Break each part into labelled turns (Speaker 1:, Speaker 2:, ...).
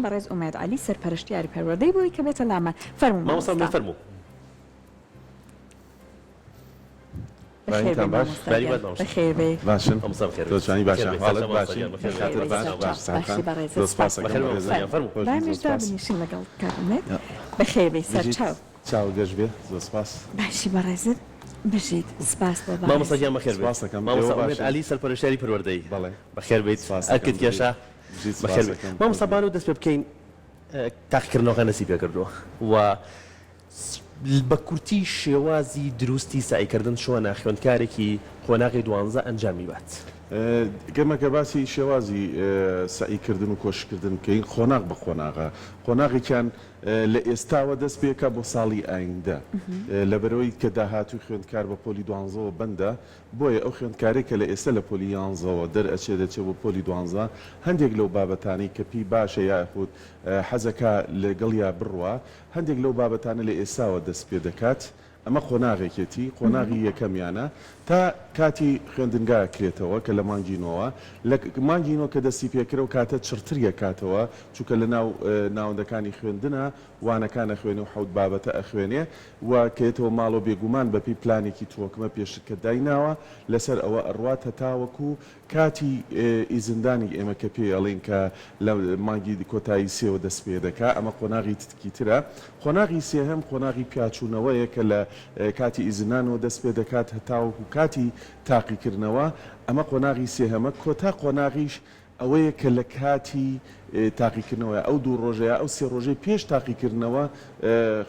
Speaker 1: بەڕێز ئومێد عەلی سەرپەرشتیاری پەروەردەی بووی کە بێتە لامان. فەرموو
Speaker 2: مامۆستا فەرموو.
Speaker 1: بەخێر بێ
Speaker 3: باشن
Speaker 2: بخير.
Speaker 3: دۆچانی باشە حاڵت باشی خاتر
Speaker 1: باشی بنیشین لەگەڵ کارمێت بەخێر بێ سەرچاو
Speaker 3: چاو گەشت بێ زۆر سپاس
Speaker 1: باشی بەڕێزت بژیت سپاس بۆ
Speaker 2: مامۆستا گیان بەخێر بێت. مامۆستا ئومێد عەلی سەرپەرشتیاری پەروەردەی
Speaker 3: بەڵێ
Speaker 2: بەخێر بێت ئەرکت کێشە بەخێر بێت. مامۆستا بانۆ دەست پێ بکەین تاقیکردنەوەکە نەسی پێ کردووە و بە کورتی شێوازی دروستی سایکردن چۆنە خوێندکارێکی خۆناغی 12 ئەنجامی بات.
Speaker 3: گەمەکە باسی شێوازی سعیکردن و کۆشکردن بکەین خۆناغ بە خۆناغا خۆناغێکیان لە ئێستاوە دەست پێکە بۆ ساڵی ئایندە لەبەرەوەی کە داهاتوی خوێندکار بە پۆلی 12 بەندە بۆیە ئەو خوێندکارێکە لە ئێستا لە پۆلی 11ەوە دەرئەچێ دەچێت بۆ پۆلی 12 هەندێک لەو بابەتانی کە پێی باشە یاخود حەزەکە لەگەڵیا بڕوە هەندێک لەو بابەتانە لە ئێستاوە دەست پێ دەکات. ئەمە خۆناغێکێتی خۆناغی یەکەمیانە تا کاتی خوێندنگا کرێتەوە کە لە مانگینەوە لە مانگینەوە کە دەستی پێکرە و کاتە چرتریە کاتەوە چونکە لە ناو ناوەندەکانی خوێندنە وانەکانە خوێنێ و حەوت بابەتە ئەخوێنێ و کێتەوە ماڵۆ بێگومان بەپی پلانێکی تۆکمە پێشکە دایناوە لەسەر ئەوە ئەڕواتە تاوەکو کاتی ئیزندانی ئێمە کە پێ ئەڵێن کە لە مانگی کۆتایی سێوە دەست پێ دەکا ئەمە خۆناغی تتکی ترە. خۆناغی سێهەم خۆناغی پیاچوونەوەیە کە لە کاتی ئیزنانەوە دەست پێ دەکات هەتاوەکو کاتی تاقیکردنەوە ئەمە قۆناغی سێهەمە کۆتا قۆناغیش ئەوەیە کە لە کاتی تاقیکردنەوە ئەو دوو ڕۆژەیە ئەو سێ ڕۆژەی پێش تاقیکردنەوە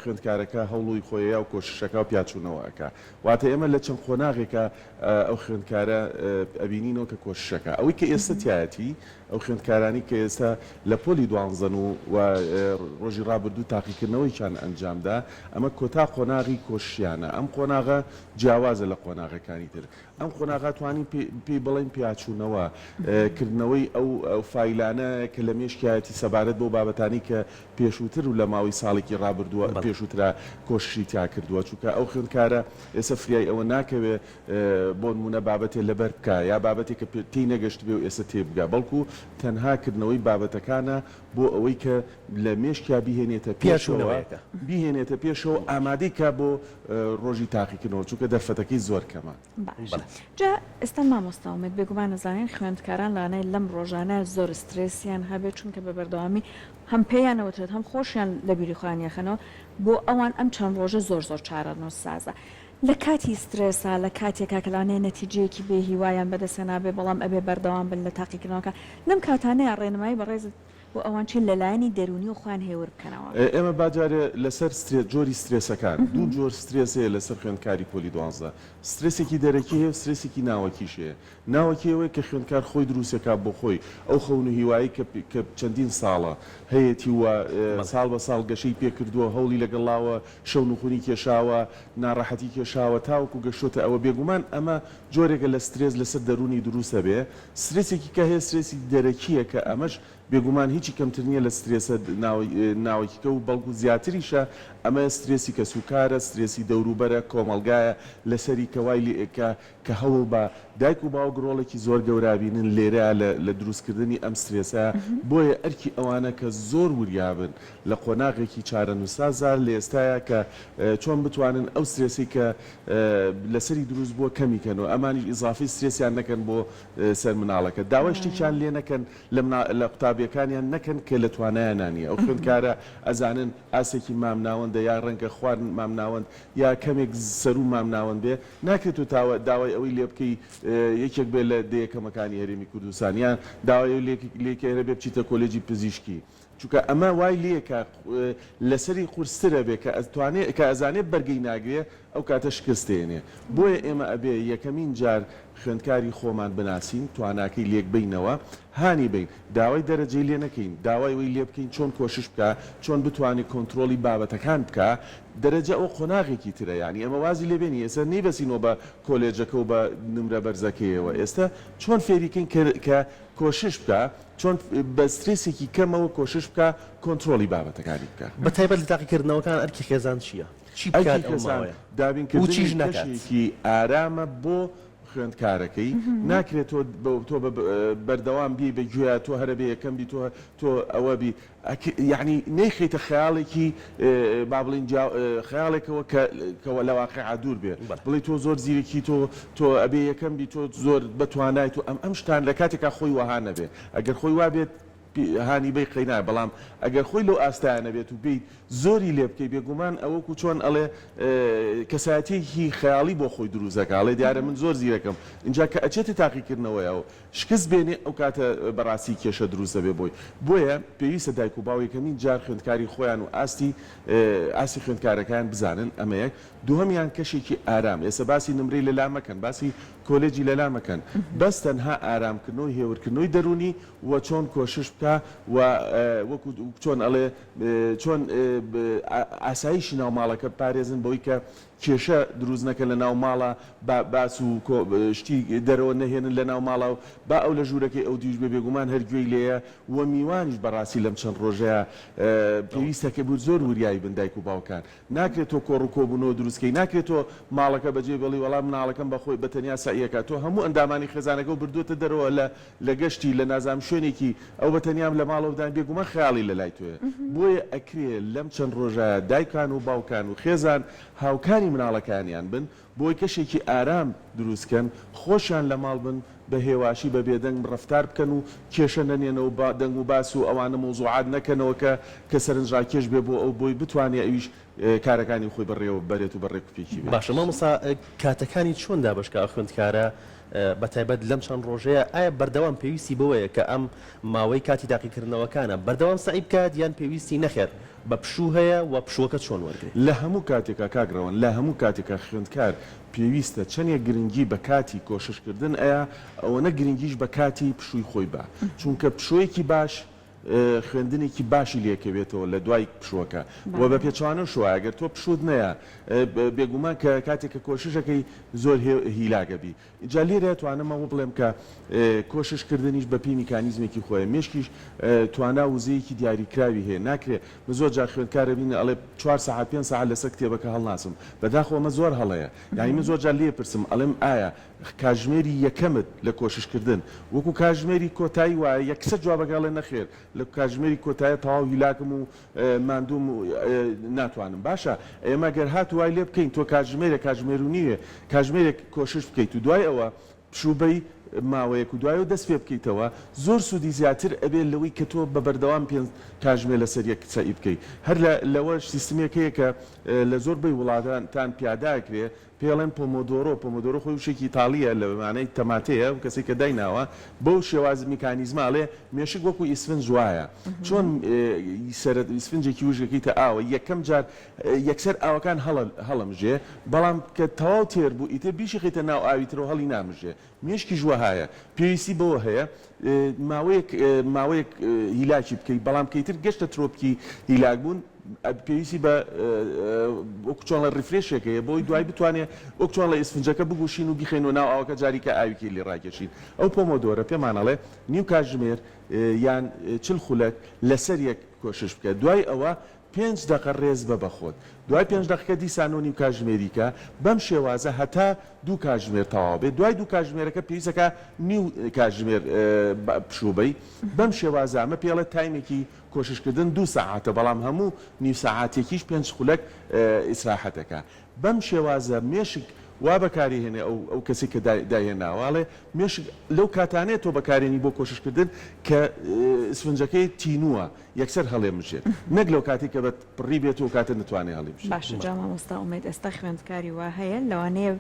Speaker 3: خوێندکارەکە هەوڵوی خۆیە و کۆششەکە و پیاچوونەوەکە واتە ئێمە لە چەند قۆناغێکە ئەو خوێندکارە ئەبینینەوە کە کۆششەکە ئەوەی کە ئێستا تایەتی ئەو خوێندکارانی کە ئێستا لە پۆلی 12 و ڕۆژی ڕابردوو تاقیکردنەوەیان ئەنجامدا ئەمە کۆتا قۆناغی کۆشیانە ئەم قۆناغە جیاوازە لە قۆناغەکانی تر ئەم قۆناغا توانین پێی بڵێن پیاچوونەوە کردنەوەی ئەو فایلانە کە لە مێشکایەتی سەبارەت بۆ بابەتانی کە پێشووتر و لە ماوەی ساڵێکی ڕابردووە پێشووترا کۆششی تیا کردووە چونکە ئەو خوێندکارە ئێستا فریای ئەوە ناکەوێت بۆ نمونە بابەتێ لەبەر بکە یا بابەتێک کە تی نەگەشت بێ و ئێستا تێبگا بەڵکو تەنهاکردنەوەی بابەتەکانە بۆ ئەوەی کە لە مێشکیا بیهێنێتە بیهێنێتە پێشەوە ئامادەی کا بۆ ڕۆژی تاقیکردنەوە چونکە دەرفەتەکەی زۆر کەمە.
Speaker 1: جا ئێستا مامۆستا ئومێد بێگومان نەزانین خوێندکاران لانەی لەم ڕۆژانە زۆر سترێسیان هەبێت چونکە بە بەردەوامی هەم پێیانەوەترێت هەم خۆشیان لە بیریخوانیەخەنەوە بۆ ئەوان ئەم چەند ڕۆژە زۆر چارەنۆ سازە. لە کاتی سترێسا لە کاتێکا کەلانەیە نەتیجەیەکی بێ هیوایان بەدەستێنابێ بەڵام ئەبێ بەردەوام بن لە تاقیکردنەوەکە لەم کاتانەیە ڕێنمایی بەڕێزت بۆ ئەوان چین لەلایەنی دەرونی و خوان هێور بکەنەوە.
Speaker 3: ئێمە باجارێ لەسەر جۆری سترێسەکان دوو جۆر سترێسەیە لەسەر خوێندکاری پۆلی 12 سترێسێکی دەرەکی هەیە سترێسێکی ناوەکیشەیە ناوەکیەوەی کە خوێندکار خۆی دروستەکە بۆ خۆی ئەو خەون و هیوایی کە چەندین ساڵە هەیەی وە ساڵ بە ساڵ گەشەی پێکردووە هەوڵی لەگەڵاوە شەو نوخونی کێشاوە ناڕەحەتی کێشاوە تاوەکو گەشتۆتە ئەوە بێگومان ئەمە جۆرێکە لە سترێس لەسەر دەرونی دروستە بێ سترێسێکی کە هەیە سترێسی دەرەکیە کە ئەمەش بێگومان هیچی کەمتر نییە لە سترێسە ناوەکیکە و بەڵکو زیاتریشە ئەمە سترێسی کە سوکارە سترێسی دەوروبەرە کۆمەلگایە لەسەری کەوای لێکە کە هەوڵ بە دایک و باوک ڕۆڵێکی زۆر گەورابینن لێرە لە دروستکردنی ئەم سترێسە بۆیە ئەرکی ئەوانە کە زۆر وریابن لە قۆناغێکی چارەنووسازار لە ئێستاە کە چۆن بتوانن ئەو سترێسی کە لەسەری دروست بووە کەمیکەنەوە ئەمانیش ئیزافی سترێسیان نەکەن بۆ سەر مناڵەکە داوای شتێکیان لێ نەکەن لە قوتابیەکانیان نەکەن کە لە توانایانانیە ئەو خوێندکارە ئەزانن ئاسێکی مامناوەندە یا ڕەنگە خوارد مامناوەند یا کەمێک سەر و مامناوەند بێ ناکرێت و داوای ئەوەی لێ بکەی یەکێک بێ لە دەیەکەمەکانی هەرێمی کوردستانیان داوای لێکێرە بێ بچیتە کۆلێجی پزیشکی چونکە ئەمە وای لێکە لەسەری قورسترە بێ کە ئەزانێت بەرگەی ناگرێ ئەو کاتە شکستێنێ بۆیە ئێمە ئەبێ یەکەمین جار خوێندکاری خۆمان بناسیین تواناکەی لێک بینەوە هانی بین داوای دەرەجەی لێ نەکەین داوای وی لێ بکەین چۆن کۆشش بکە چۆن بتوانێت کۆنتترۆلی بابەتەکان بکە دەرەجە ئەو قۆناغێکی ترە ینی ئەمە وازی لێبێنی ئێستا نەیبەسینەوە بە کۆلێجەکە و بە نمرە بەرزەکەیەوە ئێستا چۆن فێریکەین کە کۆشش بکە چۆن بە سترێسێکی کەمەوە کۆشش بکە کۆنتترۆلی بابەتەکانی بکە
Speaker 2: بە تایبەت لە تاقیکردنەوەکان ئەرکی خێزان چییە؟ چی بکات
Speaker 3: دابینکردنی ئارامە بۆ خوێندکارەکەی ناکرێت تۆ بەردەوام بی بەگوێ تۆ هەرە بێ یەکەم بی تۆ ئەوە بی یعنی نەیخیتە خەیاڵێکی با بڵین خەیاڵێکەوە کەوە لە واقعا دوور بێ بڵێ تۆ زۆر زیرەکی تۆ ئەبێ یەکەم بی تۆ زۆر بەتوانای تۆ ئەم شتان لە کاتێکا خۆی وەها نەبێ ئەگەر خۆی وا بێت هانی بی قەینا بەڵام ئەگەر خۆی لەو ئاستایانە بێت و بیت زۆری لێ بکەی بێگومان ئەوەکو چۆن ئەڵێ کەسایەتێکی خەیاڵی بۆ خۆی دروستەکە دیارە من زۆر زیرەکەم اینجا کە ئەچێتە تاقیکردنەوەیەوە شکست بێنێ ئەو کاتە بەڕاستی کێشە دروستە بێ بۆیە پێویستە دایک و باوەکەمین جار خوێندکاری خۆیان و ئاستی خوێندکارەکان بزانن ئەمە یەک دووهەمیان کەشێکی ئارام ئێستا باسی نمرەی لەلا مەکەن باسی کۆلێجی لەلا مەکەن بەس تەنها ئارامکردنەوەی هێورکردنەوەی دەرونی و چۆن کۆشش بکە و وەکو چۆن ئەڵێ چۆن ئاسایشی ناوماڵەکە پارێزن بەوەی کە کێشە دروست نەکە لە ناو ماڵە باس و شتی دەرەوە نەهێنن لە ناو ماڵە و با ئەو لە ژوورەکەی ئەو دیش بێ بێگومان هەرگوێی لێیە و میوانیش بەڕاستی لەم چەند ڕۆژەیە پێویستەکە بوو زۆر وریایی بن دایک و باوکان ناکرێت تۆ کۆڕ و کۆبوونەوە دروستکەی ناکرێت تۆ ماڵەکە بەجێ بڵی وەڵام مناڵەکەم بەخۆی بەتەنیا ساییەکە تۆ هەموو ئەندامانی خێزانەکە و بردوتە دەرەوە لە گەشتی لە نازام شوێنێکی ئەو بەتەنیام لە ماڵەوەدان بێگومان خەیاڵی لە لای تۆیە بۆیە ئەکرێت لەم چەند ڕۆژە دایکان و باوکان و خێزان هاوکاری مناڵەکانیان بن بۆی کەشێکی ئارام دروستکەن خۆشیان لە ماڵ بن بە هێواشی بە بێدەنگ ڕفتار بکەن و کێشە نەنێنەوە دەنگ و باس و ئەوانە مۆزوعات نەکەنەوە کە سەرنجڕاکێش بێ بۆ ئەو بۆی بتوانێت ئەویش کارەکانی خۆی بەڕێوە بەرێت و بەڕێک پێکی بێت
Speaker 2: باشە مامۆستا کاتەکانی چۆندا بەشکە خوێندکارە بەتایبەت لەم چەند ڕۆژەیە ئایا بەردەوام پێویستی بەوەیە کە ئەم ماوەی کاتی تاقیکردنەوەکانە بەردەوام سعی بکات یان پێویستی نەخێت بە پشوو هەیە و پشووەکە چۆن وەرگێت
Speaker 3: لە هەموو کاتێکا کاگرەوەن لە هەموو کاتێکا خوێندکار پێویستە چەندێک گرنگی بە کاتی کۆششکردن ئەیە ئەوەنە گرنگیش بە کاتی پشووی خۆی بە چونکە پشوویەکی باش خوێندنێکی باشی لێکەوێتەوە لە دوای پشوەکە و بە پێچوانە شووە ئەگەر تۆ پشود نییە بێگومان کە کاتێککە کۆششەکەی زۆر هیلاگەبی جا لێرە توانمەوە بڵێم کە کۆششکردنیش بە پێی میکانیزمێکی خۆی مێشکیش توانا وزەیەکی دیاریکراوی هەیە ناکرێت من زۆر جا خوێندکارە بینە ئەڵێ 4 ساعت 5 ساعت لەسەر کتێبەکە هەڵناسم بەداخۆ ئەمە زۆر هەڵەیە یعنی من زۆر جا لێ پرسم ئەڵێم ئایا کاژمێری یەکەمت لە کۆششکردن وەکو کاژمێری کۆتایی وایە یەکسەر جوابەگەڵێ نەخێر لە کاژمێری کۆتایە تەواو هیلاکم و ماندوم و ناتوانم باشە ئێمە گەر هات وای لێ بکەین تۆ کاژمێر و نیوێ کاژمێرێک کۆشش بکەیت و دوای ئەوە پشوبەی ماوەیەک و دوای و دەست پێ بکەیتەوە زۆر سوودی زیاتر ئەبێت لەوەی کە تۆ بە بەردەوام پێ کاژمێر لەسەر یەک سەئی بکەیت هەر لەوە سیستمێکەیە کە لە زۆربەی وڵاتان پیاداکرێ پێڵێن پۆمۆدۆرۆ خۆی وشێکی ئیتاڵیە لە مانای تەماتەیە و کەسێک کە دایناوە بەو شێواز میکانیزماڵێ مێشک وەکو ئیسفنج وایە چۆن ئیسفنجێکی وژەکەیتە ئاوە یەکەم جار یەکسەر ئاوەکان هەڵەمژێ بەڵام کە تەواو تێر بوو ئیتر بیشیخیتە ناو ئاویترەوە هەڵی نامژێ مێشکی ژوە هەیە پێویستی بەوە هەیە ماوەیەک هیلاکی بکەیت بەڵام کەیتر گەشتە ترۆپکی هیلاک بوون پێویستی بە ئۆکچۆن لە ڕیفرێشێکەیە بۆی دوای بتوانێت ئۆکچۆن لە ئیسفنجەکە بگوشین و بیخێنەوە ناو ئاوەکە جاریکە ئاویکی لێ ڕاکێشین ئەو پۆمۆدۆرە پێمانەڵێ نیو کاتژمێر یان چل خولەک لەسەر یەک کۆشش بکە دوای ئەوە 5 دقە ڕێز بە بەخۆت دوای 5 دقیقە دیسان و نیو کاتژمێریکە بەم شێوازە هەتا 2 کاتژمێر تەواو بێت دوای 2 کاتژمێرەکە پێویستەکە نیو کاتژمێر پشوبەی بەم شێوازە ئەمە پێڵە تایمێکی کۆششکردن 2 ساعتە بەڵام هەموو نیو ساعاتێکیش 5 خولەک ئیسراحەتەکە بەم شێوازە مێشک وا بەکاری هێنێ ئەو کەسی کە داهێناواڵێ مێشک لەو کاتانێت تۆ بەکارێنی بۆ کۆششکردن کە ئیسفنجەکەی تینووە یەکسەر هەڵێ مژێت نەک لەو کاتی کە بە پڕی بێت و کاتە نتوانێت هەڵی بژێت
Speaker 1: باشە جا مامۆستا ئومێد ئێستا خوێندکاری وا هەیە لەوانەیە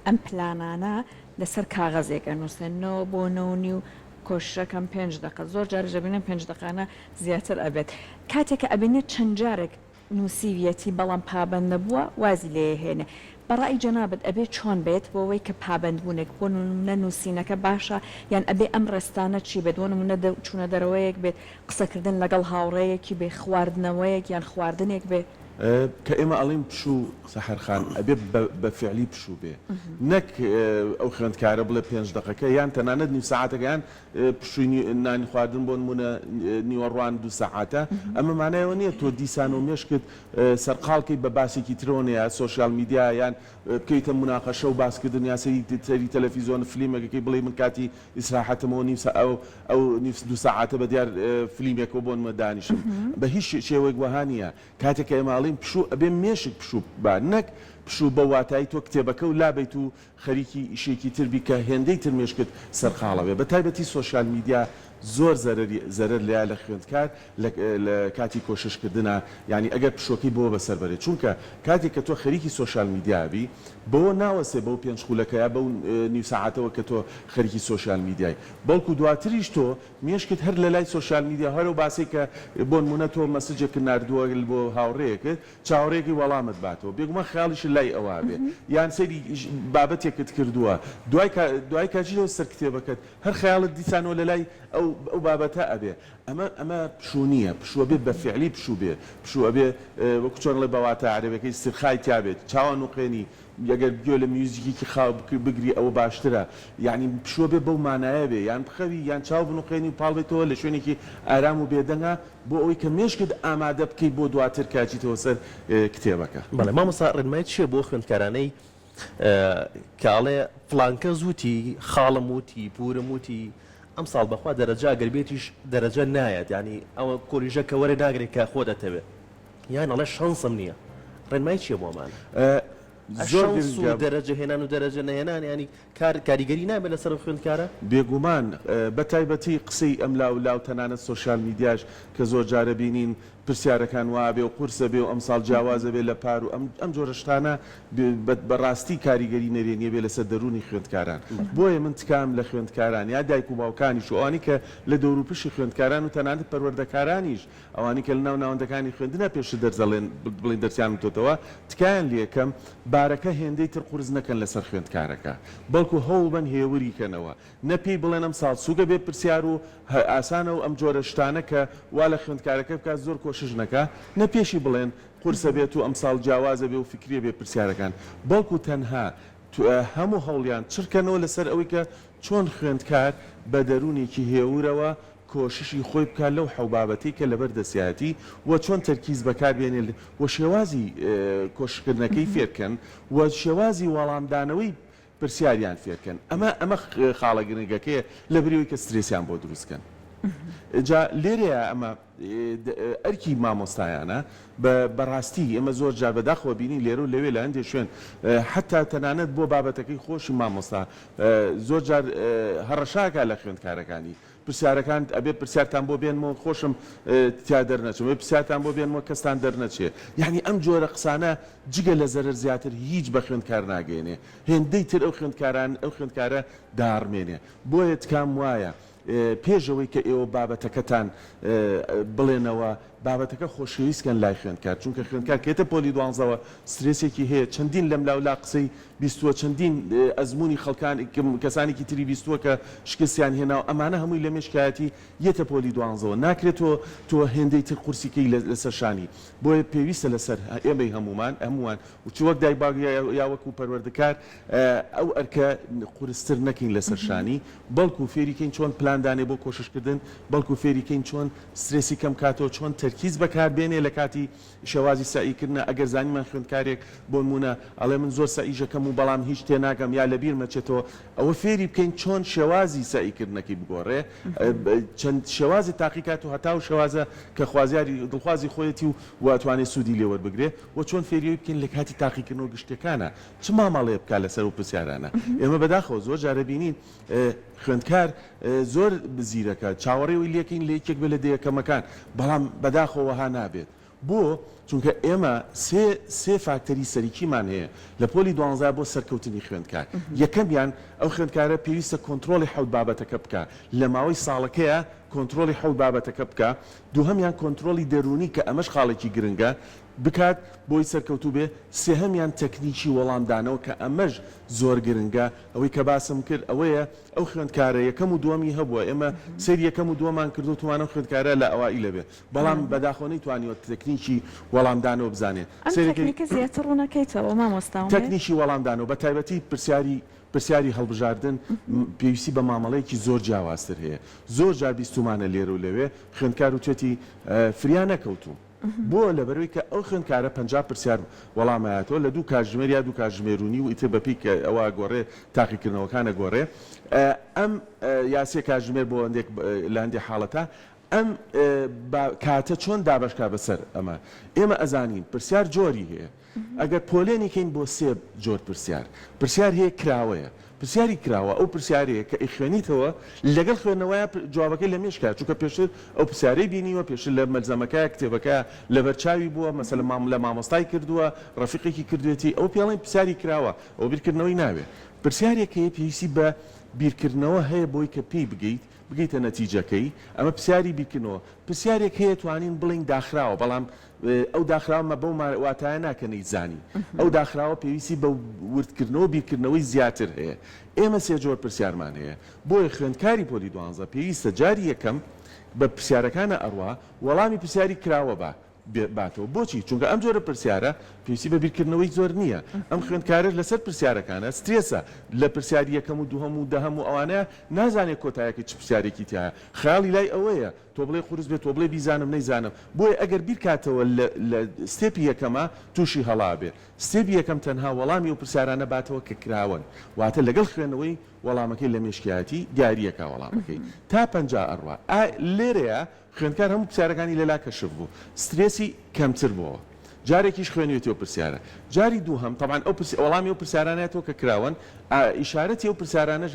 Speaker 1: ئەم پلانانە لەسەر کاغەزێک ئەنووسێنەوە بۆ نەونی و کۆشەکەم 5 دقە زۆر جارە ژەبینە 5 دقانە زیاتر ئەبێت کاتێککە ئەبێنێت چەند جارێک نووسیویەتی بەڵام پابند نەبووە وازی لێ هێنێ بەڕای جەنابەت ئەبێ چۆن بێت بۆەوەی کە پابندبوونێک بۆ نەنووسینەکە باشە یان ئەبێ ئەم ڕێستانە چی بێت وەنمونە چوونە دەرەوەیەک بێت قسەکردن لەگەڵ هاوڕەیەکی بێ خواردنەوەیەک یان خواردنێک بێ
Speaker 3: کە ئێمە ئەڵین پشوو سەحەرخان ئەبێ بە فعلی پشوو بێ نەک ئەو خوێندکارە بڵێ 5 دقەکە یان تەنانەت نیم سەعاتەکە یان پشووی نانی خواردن بۆ نمونە نیوەڕوان 2 سەعاتە ئەمە مانایەوە نییە تۆ دیسان و مێشکت سەرقاڵکەی بە باسێکی ترۆنەیە سوۆسیال میدیا یان بکەیتە مناقەشە و باسکردن یا سەری تەلەڤیزیۆن فلیمێکەکەی بڵێ من کاتی ئیسراحەتمەوە ئەو 2 سەعاتە بە دیار فلیمێکەوە بۆ نمە دانیشم بە هیچ شێوەیەک وەها نییە کاتێک ئێماڵین پشوو ئەبێ مێشک پشوو با نەک پشوو بە واتایی تۆ کتێبەکە و لابیت و خەریکی ئیشێکی تربی کە هێندەی تر مێشکت سەرقاڵەوێ بە تایبەتی سوۆسیال میدیا زۆر زەرەر لیا لە خوێندکار لە کاتی کۆششکردنە ینی ئەگەر پشۆکەی بۆ بەسەر بەرێ چونکە کاتێک کە تۆ خەریکی سوۆسیال میدیابی بۆ ناوەسێ بەو 5 خولەکەیە بەو نیو سەعاتەوە کە تۆ خەریکی سوۆسیال میدیای بەڵکو دواتریش تۆ مێشکت هەر لە لای سوۆسیال میدیا هەرو باسی کە بۆ نمونە تۆ مەسجێک نردووە بۆ هاوڕێیەکت چاوەڕێکی وەڵامت باتەوە بێگومە خیاڵیش لای ئەوە بێ یان سەری بابەتێکت کردووە دوای کاژیەوە سەر کتێبەکەت هەر خیاڵت دیسانەوە لە لای ئەو بابەتە ئەبێ ئەمە پشوو نییە پشووە بێت بە فعلی پشوو بێ پشووە بێ وەکو چۆن لە بەواتە عەرەبەکەی سرخای تیابێت چاوان و قێنی یەگەر گوێ لە میوزیکی خاو بگری ئەوە باشترە یعنی پشووە بێ بەو مانایە بێ یان بخەوی یان چاو بنوقێنی و پاڵێتەوە لە شوێنێکی ئارام و بێدەنگە بۆ ئەوەی کە مێشکت ئامادە بکەیت بۆ دواتر کاچیتەوە سەر کتێبەکە
Speaker 2: بەڵێ مامۆستا ڕێنمای چییە بۆ خوێندکارانەی کاڵێ فلانکە زووتی خاڵم وتی پورم وتی ئەم ساڵ بەخوا دەرەجا گەربێتیش دەرەجە نایەت ینی ئەوە کۆریژە کە وەرە ناگرێت کە خۆ دەتەوێت یان ئەڵێ شەنسم نییە ڕێنمای چییە بۆمان زۆر دەرەجە هێنان و دەرەجە نەهێنان ینی کاریگەری نابێت لەسەر خوێندکارە
Speaker 3: بێگومان بە تایبەتی قسەی ئەم لاو تەنانەت سوۆسیال میدیاش کە زۆر جارە بینین پرسیارەکان وابێ و قورسە بێ و ئەمساڵ جیاوازە بێ لە پار و ئەم جۆرە شتانە بەڕاستی کاریگەری نەرێنیە بێ لەسەر دەرونی خوێندکاران بۆیە من تکام لە خوێندکاران یا دایک و باوکانیش و ئەوانی کە لە دەوروپشی خوێندکاران و تەنانەت پەروەردەکارانیش ئەوانی کە لە ناو ناوەندەکانی خوێندنە پێش دەرزەڵێن بڵین دەرسیان تۆتەوە تکایان لێکەم بارەکە هێندەی تر قورس نەکەن لەسەر خوێندکارەکە بەڵکو هەوڵبەن هێوریکەنەوە نەپی بڵێن ئەم ساڵ سوگە بێ پرسیار و ئاسانە و ئەم جۆرە شتانە کە وا لە خوێندکارەکە بکات زۆر کۆشش نەکە نەپێشی بڵێن قورسە بێت و ئەم ساڵ جیاوازە بێ و فکریە بێ پرسیارەکان بەڵکو تەنها هەموو هەوڵیان چرکەنەوە لەسەر ئەوەی کە چۆن خوێندکار بە دەرونێکی هێورەوە کۆششی خۆی بکات لەو حەوبابەتی کە لەبەر دەسیاتی و چۆن تەرکیز بەکاربێنێ و شێوازی کۆشکردنەکەی فێرکەن و شێوازی وەڵامدانەوەی پرسیاریان فێرکەن ئەمە خاڵە گرنگەکەیە لە بریەوەی کە سترێسیان بۆ دروستکەن جا لێرەیە ئەمە ئەرکی مامۆستایانە بەڕاستی ئێمە زۆر جار بەداخەوە بینی لێرە و لەوێ لە هەندێک شوێن حتا تەنانەت بۆ بابەتەکەی خۆشی مامۆستا زۆر جار هەڕەشاکە لە خوێندکارەکانی پرسیارەکان ئەبێ پرسیارتان بۆ بێنمەوە خۆشم تیا دەرنەچێت پرسیارتان بۆ بێنمەوە کەستان دەرنەچێت یعنی ئەم جۆرە قسانە جگە لە زەرەر زیاتر هیچ بە خوێندکار ناگەێنێ هێندەی تر ئەو خوێندکارە داڕمێنێ بۆیە تکام وایە پێشەوەی کە ئێوە بابەتەکەتان بڵێنەوە بابەتەکە خۆشەویستکەن لای خوێندکار چونکە خوێندکار کێتە پۆلی دوانزەوە سترێسێکی هەیە چەندین لەم لاولا قسەی بیستووە چەندین ئەزمموی خەڵکان کەسانێکی تری بیستووە کە شکستیان هێناو ئەمانە هەمووی لە مێشکایەتی یەتە پۆلی دوانزەوە ناکرێتەوە تۆ هێندەی تر قورسیکەی لەسەر شانی بۆیە پێویستە لەسەر ئێمەی هەمومان و چ وەک دایک باگ یا وەکو پەروەردەکار ئەو ئەرکە قورستر نەکەین لەسەر شانی بەڵکو فێریکەین چۆن پلاندانێ بۆ کۆششکردن بەڵکو فێریکەین چۆن سترێسی کەم کاتەوە چۆن تەرکیز بەکاربێنێ لە کاتی شێوازی سعیکردنە ئەگەر زانیمان خوێندکارێک بۆ نمونە ئەڵێ من زۆر سعیژەکەم و بەڵام هیچ تێناگەم یا لەبیر مەچێتەوە ئەوە فێری بکەین چۆن شێوازی سعیکردنەکەی بگۆڕێ چەند شێوازی تاقیکات و هەتا و شێوازە کە خوازیاری دڵخوازی خۆیەتی و واتوانێت سوودی لێوەربگرێ و چۆن فێریەوەی بکەین لە کاتی تاقیکردنەوە گشتەکانە چ مامەڵێ بکات لەسەر و پرسیارانە ئێمە بەداخەوە زۆر جارە بینین خوێندکار زۆر بزیرەکە چاوەڕێەوەی لێکین لە یەکێک بە لە دەیەکەمەکان بەڵام بەداخەوەها نابێت بۆ چونکە ئێمە سێ فاکتەری سەرکیمان هەیە لە پۆلی 12 بۆ سەرکەوتنی خوێندکار یەکەمیان ئەو خوێندکارە پێویستە کۆنتترۆلی حەوت بابەتەکە بکە لە ماوەی ساڵەکەیە کۆنتترۆلی حەوت بابەتەکە بکە دووهەمیان کۆنتترۆلی دەرونی کە ئەمەش خاڵێکی گرنگە بکات بۆی سەرکەوتوو بێ سێهەمیان تەکنیکی وەڵامدانەوە کە ئەمەش زۆر گرنگە ئەوەی کە باسم کرد ئەوەیە ئەو خوێندکارە یەکەم و دووەمی هەبووە ئێمە سەر یەکەم و دووەمان کردو توانە خوێندکارە لە ئەوایی لەبێ بەڵام بەداخۆنەی توانیوە تەکنیکی وەڵامدانەوە بزانێ
Speaker 1: تەکنیکە زیاتر ڕوونەکەیتەوە مامۆستا
Speaker 3: تەکنیکی وەڵامدانەوە بە تایبەتی پرسیاری هەڵبژاردن پێویستی بە مامەڵەیەکی زۆر جیاوازتر هەیە زۆر جار بیستمانە لێرە و لەوێ خوێندکار و توێتی فریان نەکەوتوم بۆ لەبەرەوەی کە ئەو خوێندکارە 50 پرسیار وەڵامایەتەوە لە دوو کاتژمێر یا دوو کاتژمێرونی و ئیتر بەپی کە ئەوە گۆڕێ تاقیکردنەوەکانە گۆڕێ ئەم یاسێ کاتژمێر بۆ لە هەندێک حاڵەتە ئەم کاتە چۆن دابشکا بەسەر ئەمە ئێمە ئەزانین پرسیار جۆری هەیە ئەگەر پۆلێنێکین بۆ سێ جۆر پرسیار هەیە کراوەیە پرسیاری کراوە ئەو پرسیارەیە کە ئیخوێنیتەوە لەگەڵ خوێندنەوەیە جوابەکەی لە مێشکات چونکە پێشتر ئەو پرسیارەی بینیوە پێشتر لە مەلزەمەکە کتێبەکە لە بەرچاوی بووە مەسەل لە مامۆستای کردووە ڕەفیقێکی کردوێتی ئەو پێڵێن پرسیاری کراوە ئەو بیرکردنەوەی ناوێ پرسیارێک هەیە پێویستی بە بیرکردنەوە هەیە بۆی کە پێی بگەیتە نەتیجەکەی ئەمە پرسیاری بیرکردنەوە پرسیارێک هەیە توانین بڵین داخراوە بەڵام ئەو داخراومە بەو واتایە ناکەنەی زانی ئەو داخراوە پێویستی بە وردکردنەوە بیرکردنەوەی زیاتر هەیە ئێمە سێ جۆر پرسیارمان هەیە بۆیە خوێندکاری پۆلی 12 پێویستە جاری یەکەم بە پرسیارەکانە ئەڕوا وەڵامی پرسیاری کراوە باتەوە بۆچی چونکە ئەم جۆرە پرسیارە پێویستی بە بیرکردنەوەی زۆر نییە ئەم خوێندکارە لەسەر پرسیارەکانە سترێسە لە پرسیاری یەکەم و دووهەم و دەهەم و ئەوانەیە نازانێت کۆتایەکە چ پرسیارێکی تایە خەیاڵی لای ئەوەیە تۆ بڵێ خورس بێت تۆ بڵێ بیزانم نەیزانم بۆیە ئەگەر بیرکاتەوە لە ستێپی یەکەمە تووشی هەڵا بێ ستێپی یەکەم تەنها وەڵامی و پرسیارانە باتەوە کە کراون واتە لەگەڵ خوێنەوەی وەڵامەکەی لە مێشکیاتی دیاریەکە وەڵامەکەی تا 50 ئەڕوا لێرەیە خوێندکار هەموو پرسیارەکانی لەلا کەشف بوو سترێسی کەمتر بووە جارێکیش خوێنوێتەوە پرسیارە جاری دووهەم تەمان ئەو وەڵامی و پرسیارانێتەوە کە کراون ئیشارەتی ئەو پرسیارانە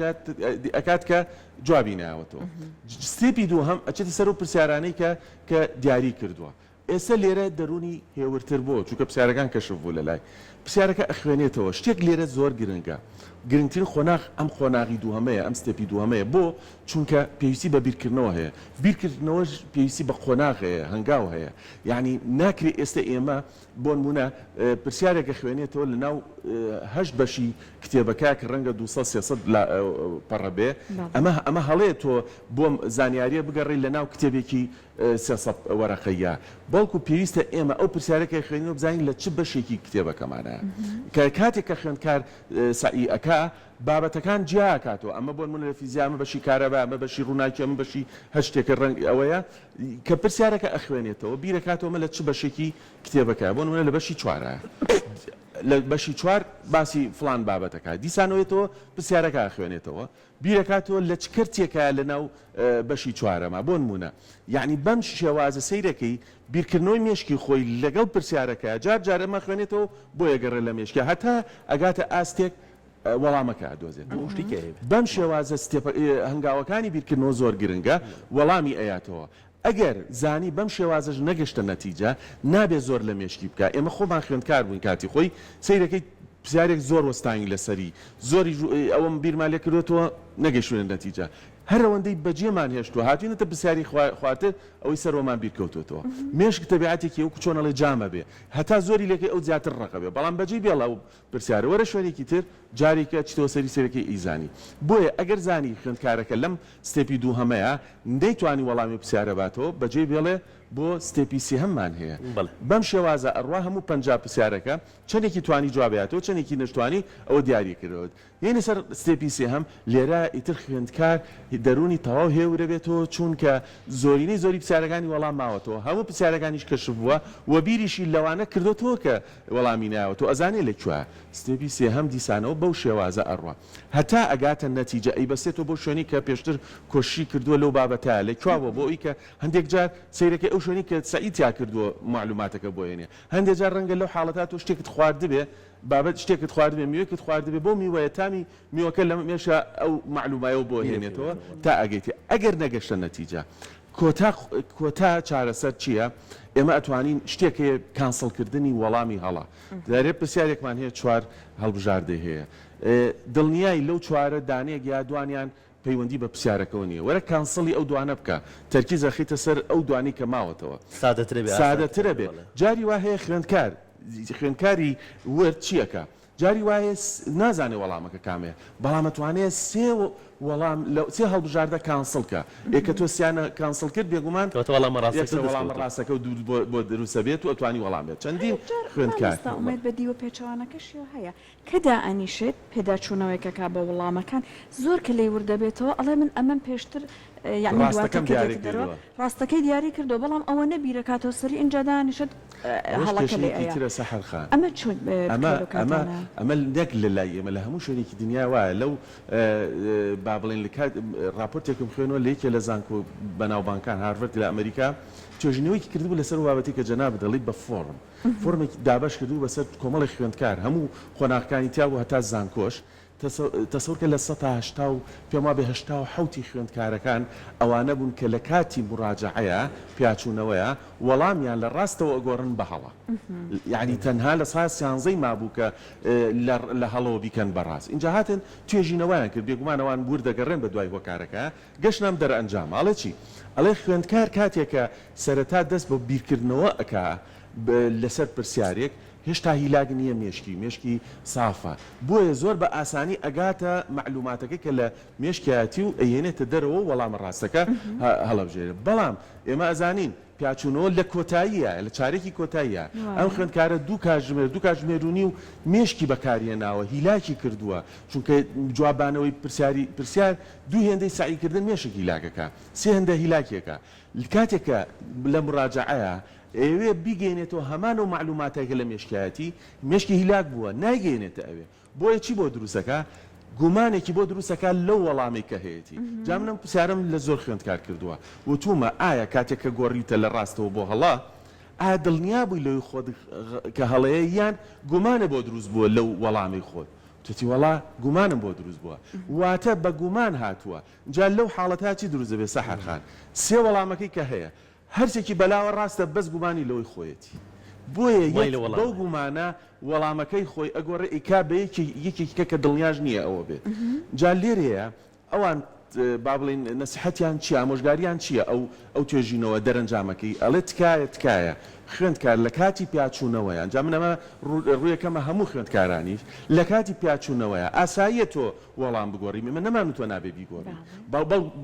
Speaker 3: ئەکات کە جوابی ناوەتەوە ستێپی دووهەم ئەچێتە سەر و پرسیارانەی کە دیاری کردووە ئێستا لێرە دەرونی هێورتر بووە چونکە پرسیارەکان کەشف بوو لە لای پرسیارەکە ئەخوێنێتەوە شتێک لێرە زۆر گرنگە گرنگترین خۆناغ ئەم خۆناغی دووهەمەیە ئەم ستێپی دووهەمەیە بۆ چونکە پێویستی بە بیرکردنەوە هەیە بیرکردنەوەش پێویستی بە خۆناغ هەیە هەنگاو هەیە یعنی ناکرێت ئێستا ئێمە بۆ نمونە پرسیارێکە خوێنێتەوە لە ناو 8 بەشی کتێبەکە کە ڕەنگە 200-300 پەڕەبێ ئەمە هەڵەیە تۆ بۆم زانیاریە بگەڕی لە ناو کتێبێکی 300 وەرەقەیە بەڵکو پێویستە ئێمە ئەو پرسیارەکە خوێنینەوە بزانین لە چ بەشێکی کتێبەکەمانە کە کاتێک کە خوێندکار سعی ئەکا بابەتەکان جیاکاتەوە ئەمە بۆ من لە فیزیا ئەمە بەشی کارەبا ئەمە بەشی ڕووناکی ئەمە بەشی هەر شتێکە ڕەنگ ئەوەیە کە پرسیارەکە ئەخوێنێتەوە بیرەکاتەوە مە لە چ بەشێکی کتێبەکە بۆ منە لە بەشی چوارە لە بەشی چوار باسی فلان بابەتەکە دیسانەوەیەتەوە پرسیارەکە خوێنێتەوە بیرەکاتەوە لە چ کردێکە لە ناو بەشی چوارەمە بۆ نمونە یعنی بەم شێوازە سەیرەکەی بیرکردنەوەی مێشکی خۆی لەگەڵ پرسیارەکە جار ئەمە خوێنێتەوە بۆ یەگەڕێ لە مێشکە هەتا ئەگاتە ئاستێک وەڵامەکە ئەدۆزێت بەم شێوازە هەنگاوەکانی بیرکردنەوە زۆر گرنگە وەڵامی ئەیاتەوە ئەگەر زانی بەم شێوازەش نەگەشتە نەتیجە نابێت زۆر لە مێشکی بکە ئێمە خۆمان خوێندکار بووین کاتی خۆی سەیرەکەی پرسیارێک زۆر وەستانی لەسەری زۆری ئەوەم بیرمان لێ کردوێتەوە نەگەشتونە نەتیجە هەر ئەوەندەی بەجێمان هێشتووە هاتوینەتە پرسیاری خواتر ئەوەی سەرۆمان بیرکەوتوێتەوە مێشک تەبیعەتێکی ئەو چۆنەڵێ جامە بێ هەتا زۆری لێکەی ئەو زیاتر ڕقە بێ بەڵام بەجێ بێڵە و پرسیارە وەرە شوێنێکی تر جارێکە چیتەوە سەری سەرەکەی ئیزانی بۆیە ئەگەر زانی خوێندکارەکە لەم ستێپی دووهەمەیە نەیتوانی وەڵامی پرسیارە باتەوە بەجێ بێڵێ بۆ ستێپی سێهەممان هەیە بەم شێوازە ئەڕوا هەموو 50 پرسیارەکە چەندێکی توانی جوابێتەوە چەندێکی نەشتوانی ئەوە دیاری کردەوە یعنی سەر ستێپی سێهەم لێرە ئیتر خوێندکار دەرونی تەواو هێورە بێتەوە چونکە زۆرینەی زۆری پرسیارەکانی وەڵام ماوەتەوە هەموو پرسیارەکانیش کەشف بووە و بیریشی لەوانە کردوتەوە کە وەڵامی ناوەتەوە ئەزانێ لەکوێ ستێپی سێهەم دیسانەوە بەو شێوازە ئەڕوا هەتا ئەگاتە نەتیجە ئەی بەسێتەوە بۆ شوێنی کە پێشتر کۆشی کردووە لەو بابەتە لەکوێوە بۆ ئەوی کە هەندێک جار سەیرەکەی ئەو شوێنی کە سعیدیا کردووە معلوماتەکە بۆ هێنێ هەندێک جار ڕەنگە لەو حاڵەتە تۆ شتێکت خواردبێ بابەت شتێکت خواردبێ میوەکت خواردبێ بۆ میوەیە تامی میوەکە لە مێشە ئەو معلومایەوە بۆ هێنێتەوە تا ئەگەیتێ ئەگەر نەگەشتە نەتیجە کۆتا چارەسەر چییە؟ ئێمە ئەتوانین شتێکەیە کانسڵکردنی وەڵامی هەڵا دەرێت پرسیارێکمان هەیە چوار هەڵبژاردە هەیە دڵنیایی لەو چوارە دانەیەک یا دوانیان پەیوەندی بە پرسیارەکەەوە نییە وەرە کانسڵی ئەو دوانە بکە تەرکیز ئەخیتە سەر ئەو دوانی کە ماوەتەوە سادەترە بێت جاری وا هەیە خوێندکاری ورد چیەکە جاری وایە نازانێ وەڵامەکە کامەیە بەڵام ئەتوانێت سێ هەڵبژاردە کانسڵکە ئێکە تۆ سیانە کانسڵ کرد بێگومان
Speaker 2: وەڵامە
Speaker 3: ڕاستەکە و بۆ دروستە بێت و ئەتوانی وەڵام بێت چەندین خوێندکار
Speaker 1: ئومێد بە دیوە پێچەوانەکەشیەوە هەیە کەدا ئەنیشێت پێداچوونەوەیکە کا بە وەڵامەکان زۆر کە لێ وردەبێتەوە ئەڵێ من ئەمەم پێشتر ڕاستەکەی دیاری کردو بەڵام ئەوە نەبیرەکاتەوە سەری ئینجا دانیشت هەڵەکە لێ
Speaker 3: ترە سەحرخان
Speaker 1: ئەمە چۆن
Speaker 3: ئەمە نەک لە لای ئێمە لە هەموو شوێنێکی دنیا وایە لەو با بڵێن لە کات راپۆرتێکم خوێنەوە لە یەکێ لە زانکۆ بەناوبانکان هارڤەرد لە ئەمریکا توێژینەوەیکی کردبوو لەسەر بابەتی کە جەناب دەڵێت بە فۆرمێکی دابش کردو بەسەر کۆمەڵی خوێندکار هەموو خۆناغەکانی تیاوە هەتا زانکۆش تەسەورکە لە 1970 پێم وابێ 1970 خوێندکارەکان ئەوانە بوون کە لە کاتی مراجعەیە پیاچوونەوەیە وەڵامیان لە ڕاستەوە ئەگۆڕن بە هەڵە یعنی تەنها لە سا سیانزەی مابوو کە لە هەڵەوە بیکەن بەڕاست اینجا هاتن توێژینەوەیان کرد بێگومانەوان وردەگەڕێن بە دوای هۆکارەکە گەشتنام دەرئەنجام ئاڵێ چی ئەڵێ خوێندکار کاتێکە سەرەتا دەست بە بیرکردنەوە ئەکا لەسەر پرسیارێک هێشتا هیلاگ نییە مێشکی سافە بۆیە زۆر بە ئاسانی ئەگاتە معلوماتەکە کە لە مێشکایەتی و ئەیێنێتە دەرەوە وەڵامە ڕاستەکە هەڵەبژێرە بەڵام ئێمە ئەزانین پیاچوونەوە لە کۆتاییە لە چارێکی کۆتاییە ئەم خوێندکارە دوو کاتژمێرونی و مێشکی بەکاریە ناوە هیلاکی کردووە چونکە جوابانەوەی پرسیار دوو هێندەی سعیکردن مێشک هیلاکەکە سێ هێندە هیلاکێکە کاتێکە لە مراجعەیە ئەوێ بیگەێنێتەوە هەمان و معلوماتێکە لە مێشکایەتی مێشکی هیلاک بووە نایگەێنێتە ئەوێ بۆیە چی بۆ دروستەکە گومانێکی بۆ دروستەکە لەو وەڵامی کە هەیەی جا منم پرسیارم لە زۆر خوێندکار کردووە وتومە ئایا کاتێک کە گۆڕیتە لە ڕاستەوە بۆ هەڵا ئایا دڵنیا بووی لەوەی خۆت کە هەڵەیە یان گومانە بۆ دروست بووە لەو وەڵامی خۆت توتی وەڵا گومانم بۆ دروست بووە واتە بە گومان هاتووە جا لەو حاڵەتا چی دروست دەبێت سەحەرخان سێ وەڵامەکەی کە هەیە هەرچێکی بەلاوە ڕاستە بەس گومانی لەوەی خۆیەتی بۆیە بەو گومانە وەڵامەکەی خۆی ئەگۆڕێ ئیکا بە یەکێکە کە دڵنیاش نییە ئەوە بێت جا لێرەیە ئەوان با بڵین نەسیحەتیان چییە ئامۆژگاریان چییە ئەو توێژینەوە دەرەنجامەکەی ئەڵێ تکایە خوێندکار لە کاتی پیاچوونەوەیان جا من ئەمە ڕوویەکەمە هەموو خوێندکارانیش لە کاتی پیاچوونەوەیە ئاساییە تۆ وەڵام بگۆڕی من نەمانوتۆ نابێ بیگۆڕی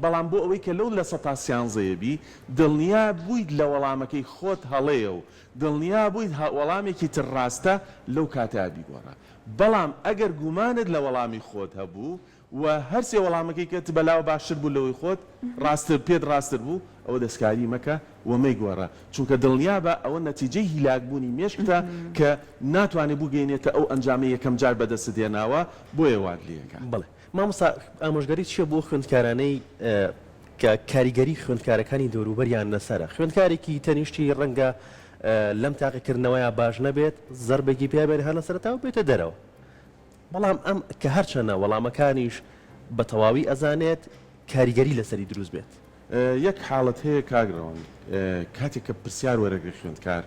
Speaker 3: بەڵام بۆ ئەوەی کە لەو لە 1970 بی دڵنیا بوویت لە وەڵامەکەی خۆت هەڵەیە و دڵنیا بوویت وەڵامێکی تر ڕاستە لەو کاتا بیگۆڕە بەڵام ئەگەر گومانت لە وەڵامی خۆت هەبوو و هەرسێ وەڵامەکەی کە بەلاوە باشتر بوو لەوەی خۆت پێت ڕاستتر بوو ئەوە دەستکاری مەکە وەمەی گۆڕە چونکە دڵنیا بە ئەوە نەتیجەی هیلاکبوونی مێشکتە کە ناتوانێت بگەینێتە ئەو ئەنجامی یەکەم جار بەدەست دێناوە بۆیە واد لەکە
Speaker 2: بڵێ مامۆستا ئامۆژگاری چیە بۆ خوێندکارانەی کە کاریگەری خوێندکارەکانی دەوروبەریان لەسەرە خوێندکارێکی تەنیشتی ڕەنگە لەم تاقیکردنەوەیە باش نەبێت زەربێکی پێبێت هەر لە سەرەتاوە بێتە دەرەوە بەڵام ئەم کە هەرچەنە وەڵامەکانیش بە تەواوی ئەزانێت کاریگەری لەسەری دروست بێت
Speaker 3: یەک حاڵەت هەیە کاگرەوەن کاتێک کە پرسیار وەرەگری خوێندکار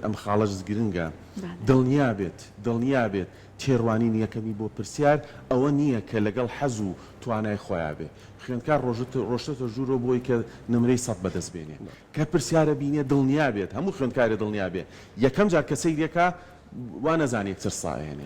Speaker 3: ئەم خاڵەش گرنگە دڵنیا بێت تێڕوانین یەکەمی بۆ پرسیار ئەوە نییە کە لەگەڵ حەز و توانای خۆیان بێ خوێندکار ڕۆژتە ژوورۆ بۆی کە نمرەی 100 بەدەست بێنێ کە پرسیارە بینێ دڵنیا بێت هەموو خوێندکارە دڵنیا بێت یەکەم جار کە سەیرەکە وا نەزانێت چ ساهێنێ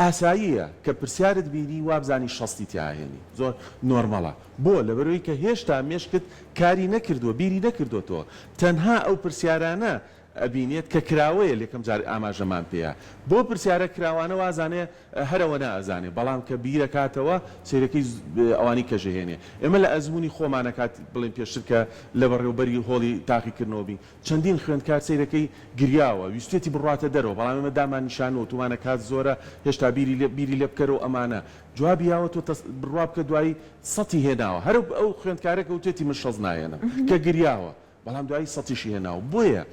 Speaker 3: ئاساییە کە پرسیارت بینی وابزانی شەستی تیاهێنی زۆر نۆرمەڵە بۆ لەبەرەوەی کە هێشتا مێشکت کاری نەکردووە بیری نەکردوێتەوە تەنها ئەو پرسیارانە ئەبینێت کە کراوەیە لێکم جار ئاماژەمان پێەیە بۆ پرسیارە کراوانە وازانێ هەرەوە نازانێ بەڵام کە بیرە کاتەوە سیرەکەی ئەوانی کەژەهێنێ ئێمە لە ئەزمموی خۆمانەکات بڵین پێشتر کە لە بەڕێوبەری هۆڵی تاقیکردنەوەبی چەندین خوێندکار سیرەکەی گریاوە ویستێتی بڕاتە دەرەوە بەڵام ئێمە دامان نیشان و تومانە کات زۆرە هێشتا بیری لێ بکەرەوە ئەمانە جوابیاوە تۆ بڕوا بکە دوایی سەتی هێناوە هەر ئەو خوێندکارێکە وتێتی من شەز نایەنم کە گریاوە بەڵام دوایی سەتیشی هێناوە بۆیە